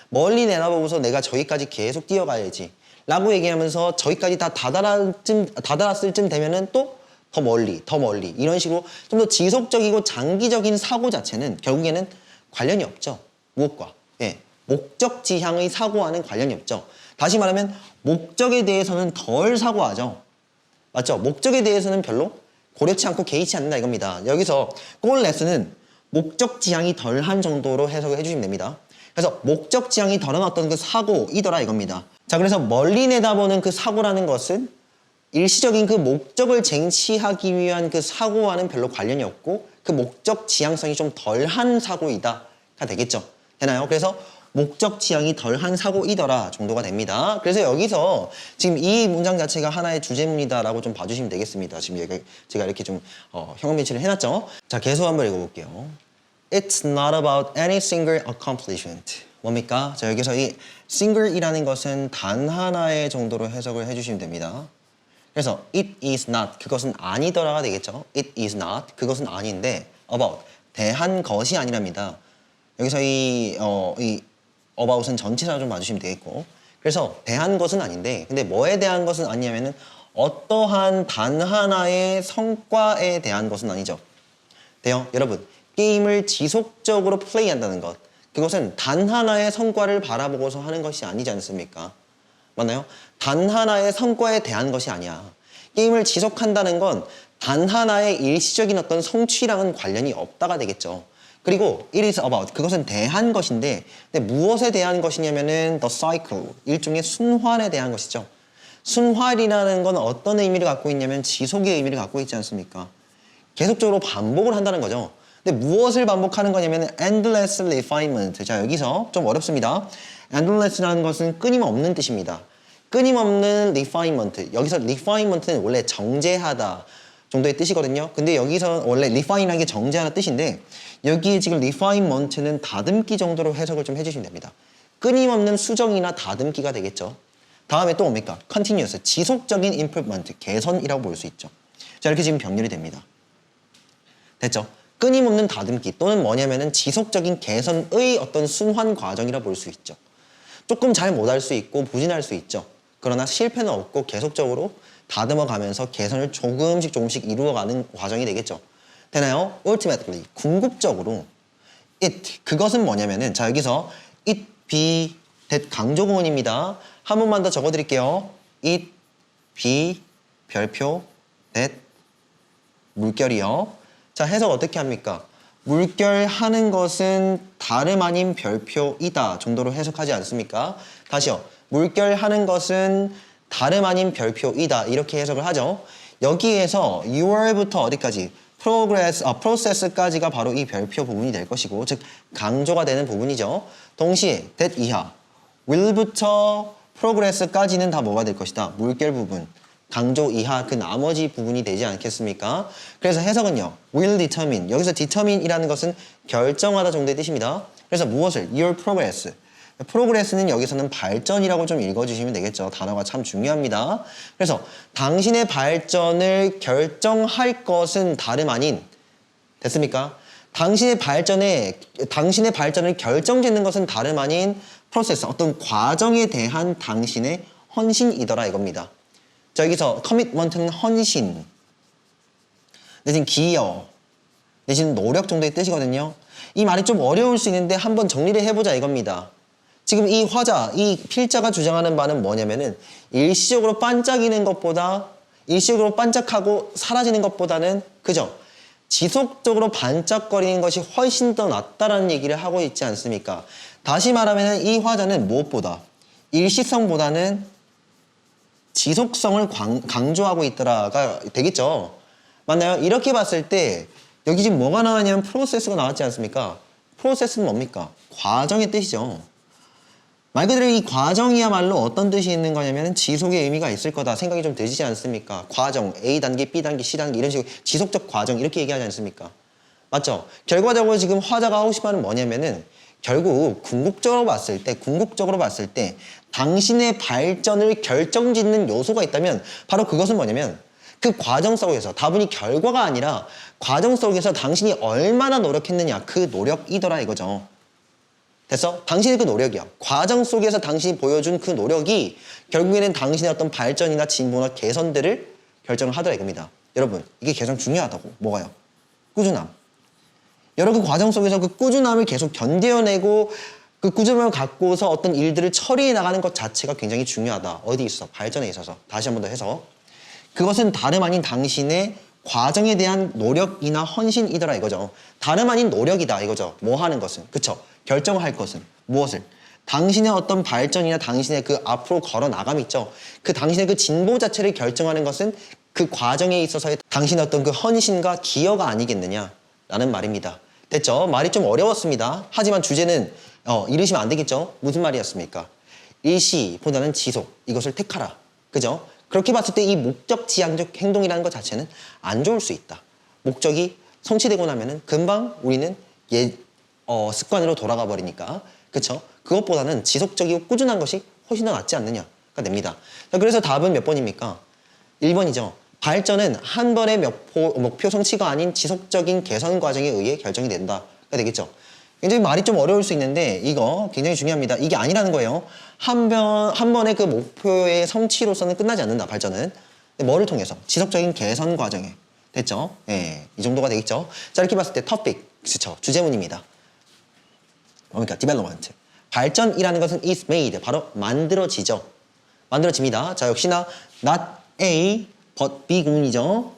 멀리 내다보고서 내가 저기까지 계속 뛰어가야지 라고 얘기하면서 저기까지 다 다다랐을 쯤 되면은 또 더 멀리 이런 식으로 좀 더 지속적이고 장기적인 사고 자체는 결국에는 관련이 없죠. 무엇과? 예, 목적 지향의 사고와는 관련이 없죠. 다시 말하면 목적에 대해서는 덜 사고하죠. 맞죠? 목적에 대해서는 별로 고려치 않고 개의치 않는다 이겁니다. 여기서 goal less는 목적 지향이 덜한 정도로 해석을 해주시면 됩니다. 그래서 목적 지향이 덜한 어떤 그 사고이더라 이겁니다. 자, 그래서 멀리 내다보는 그 사고라는 것은 일시적인 그 목적을 쟁취하기 위한 그 사고와는 별로 관련이 없고 그 목적 지향성이 좀 덜한 사고이다가 되겠죠. 되나요? 그래서 목적 지향이 덜한 사고이더라 정도가 됩니다. 그래서 여기서 지금 이 문장 자체가 하나의 주제문이다라고 좀 봐주시면 되겠습니다. 지금 제가 이렇게 좀 형광 배치를 해놨죠. 자, 계속 한번 읽어볼게요. It's not about any single accomplishment. 뭡니까? 자, 여기서 이 single이라는 것은 단 하나의 정도로 해석을 해주시면 됩니다. 그래서 it is not, 그것은 아니더라가 되겠죠. it is not, 그것은 아닌데 about, 대한 것이 아니랍니다. 여기서 이 about은 전치사로 좀 봐주시면 되겠고, 그래서 대한 것은 아닌데 근데 뭐에 대한 것은 아니냐면은 어떠한 단 하나의 성과에 대한 것은 아니죠. 돼요? 여러분, 게임을 지속적으로 플레이한다는 것, 그것은 단 하나의 성과를 바라보고서 하는 것이 아니지 않습니까? 맞나요? 단 하나의 성과에 대한 것이 아니야. 게임을 지속한다는 건 단 하나의 일시적인 어떤 성취랑은 관련이 없다가 되겠죠. 그리고 it is about, 그것은 대한 것인데 근데 무엇에 대한 것이냐면은 the cycle, 일종의 순환에 대한 것이죠. 순환이라는 건 어떤 의미를 갖고 있냐면 지속의 의미를 갖고 있지 않습니까? 계속적으로 반복을 한다는 거죠. 근데 무엇을 반복하는 거냐면 endless refinement. 자, 여기서 좀 어렵습니다. endless라는 것은 끊임없는 뜻입니다. 끊임없는 refinement. 여기서 refinement는 원래 정제하다, 정도의 뜻이거든요. 근데 여기서 원래 refine이라는 게 정제하는 뜻인데 여기에 지금 refinement는 다듬기 정도로 해석을 좀 해주시면 됩니다. 끊임없는 수정이나 다듬기가 되겠죠. 다음에 또 뭡니까? continuous, 지속적인 improvement, 개선이라고 볼 수 있죠. 자, 이렇게 지금 병렬이 됩니다. 됐죠? 끊임없는 다듬기 또는 뭐냐면은 지속적인 개선의 어떤 순환 과정이라 볼 수 있죠. 조금 잘 못할 수 있고 부진할 수 있죠. 그러나 실패는 없고 계속적으로 다듬어 가면서 개선을 조금씩 이루어가는 과정이 되겠죠. 되나요? ultimately, 궁극적으로 it, 그것은 뭐냐면은 자 여기서 it be that 강조구문입니다. 한 번만 더 적어드릴게요. it be 별표 that 물결이요. 자, 해석 어떻게 합니까? 물결하는 것은 다름 아닌 별표이다 정도로 해석하지 않습니까? 다시요. 물결하는 것은 다름 아닌 별표이다 이렇게 해석을 하죠. 여기에서 6월부터 어디까지? process까지가 바로 이 별표 부분이 될 것이고 즉 강조가 되는 부분이죠. 동시에 that 이하 will부터 progress까지는 다 뭐가 될 것이다? 물결 부분. 강조 이하 그 나머지 부분이 되지 않겠습니까? 그래서 해석은요. will determine. 여기서 determine이라는 것은 결정하다 정도의 뜻입니다. 그래서 무엇을? your progress. progress는 여기서는 발전이라고 좀 읽어주시면 되겠죠. 단어가 참 중요합니다. 그래서 당신의 발전을 결정할 것은 다름 아닌 됐습니까? 당신의 발전을 결정짓는 것은 다름 아닌 프로세스, 어떤 과정에 대한 당신의 헌신이더라 이겁니다. 자, 여기서 commitment는 헌신, 내지는 기여, 내지는 노력 정도의 뜻이거든요. 이 말이 좀 어려울 수 있는데 한번 정리를 해보자 이겁니다. 지금 이 화자, 이 필자가 주장하는 바는 뭐냐면은 일시적으로 반짝이는 것보다 일시적으로 반짝하고 사라지는 것보다는 그죠? 지속적으로 반짝거리는 것이 훨씬 더 낫다라는 얘기를 하고 있지 않습니까? 다시 말하면 이 화자는 무엇보다 일시성보다는 지속성을 강조하고 있더라가 되겠죠. 맞나요? 이렇게 봤을 때 여기 지금 뭐가 나왔냐면 프로세스가 나왔지 않습니까? 프로세스는 뭡니까? 과정의 뜻이죠. 말 그대로 이 과정이야말로 어떤 뜻이 있는 거냐면 지속의 의미가 있을 거다 생각이 좀 되시지 않습니까? 과정, A단계, B단계, C단계 이런 식으로 지속적 과정 이렇게 얘기하지 않습니까? 맞죠? 결과적으로 지금 화자가 하고 싶은 말은 뭐냐면은 결국 궁극적으로 봤을 때 당신의 발전을 결정짓는 요소가 있다면 바로 그것은 뭐냐면 그 과정 속에서 다분히 결과가 아니라 과정 속에서 당신이 얼마나 노력했느냐 그 노력이더라 이거죠. 됐어? 당신의 그 노력이야. 과정 속에서 당신이 보여준 그 노력이 결국에는 당신의 어떤 발전이나 진보나 개선들을 결정을 하더라 이겁니다. 여러분 이게 가장 중요하다고. 뭐가요? 꾸준함. 여러 그 과정 속에서 그 꾸준함을 계속 견뎌내고 그 꾸준함을 갖고서 어떤 일들을 처리해 나가는 것 자체가 굉장히 중요하다. 어디 있어? 발전에 있어서. 다시 한 번 더 해서. 그것은 다름 아닌 당신의 과정에 대한 노력이나 헌신이더라 이거죠. 다름 아닌 노력이다 이거죠. 뭐 하는 것은. 그쵸? 결정할 것은. 무엇을? 당신의 어떤 발전이나 당신의 그 앞으로 걸어 나감 있죠. 그 당신의 그 진보 자체를 결정하는 것은 그 과정에 있어서의 당신의 어떤 그 헌신과 기여가 아니겠느냐 라는 말입니다. 됐죠? 말이 좀 어려웠습니다. 하지만 주제는 잃으시면 안 되겠죠? 무슨 말이었습니까? 일시보다는 지속, 이것을 택하라. 그죠? 그렇게 봤을 때 이 목적 지향적 행동이라는 것 자체는 안 좋을 수 있다. 목적이 성취되고 나면은 금방 우리는 습관으로 돌아가 버리니까. 그쵸? 그것보다는 지속적이고 꾸준한 것이 훨씬 더 낫지 않느냐가 됩니다. 자, 그래서 답은 몇 번입니까? 1번이죠. 발전은 한 번의 목표 성취가 아닌 지속적인 개선 과정에 의해 결정이 된다가 되겠죠. 굉장히 말이 좀 어려울 수 있는데 이거 굉장히 중요합니다. 이게 아니라는 거예요. 한 번의 그 목표의 성취로서는 끝나지 않는다, 발전은. 뭐를 통해서? 지속적인 개선 과정에. 됐죠? 예, 이 정도가 되겠죠. 자, 이렇게 봤을 때 topic, 그렇죠. 주제문입니다. 뭡니까? development. 발전이라는 것은 is made, 바로 만들어지죠. 만들어집니다. 자, 역시나 not A, but B 구문이죠.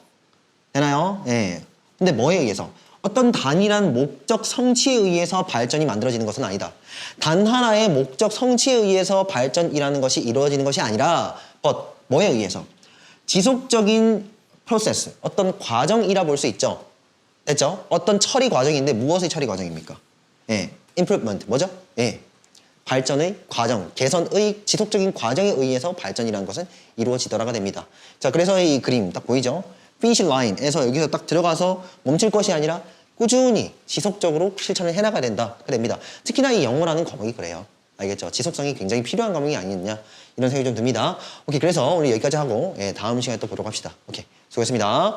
되나요? 예. 근데 뭐에 의해서? 어떤 단일한 목적 성취에 의해서 발전이 만들어지는 것은 아니다. 단 하나의 목적 성취에 의해서 발전이라는 것이 이루어지는 것이 아니라 but 뭐에 의해서? 지속적인 프로세스, 어떤 과정이라 볼 수 있죠. 됐죠? 어떤 처리 과정인데 무엇의 처리 과정입니까? 예. improvement, 뭐죠? 예. 발전의 과정, 개선의 지속적인 과정에 의해서 발전이라는 것은 이루어지더라가 됩니다. 자, 그래서 이 그림 딱 보이죠? finish line에서 여기서 딱 들어가서 멈출 것이 아니라 꾸준히 지속적으로 실천을 해나가야 된다. 됩니다. 특히나 이 영어라는 과목이 그래요. 알겠죠? 지속성이 굉장히 필요한 과목이 아니냐 이런 생각이 좀 듭니다. 오케이, 그래서 오늘 여기까지 하고 다음 시간에 또 보도록 합시다. 오케이, 수고했습니다.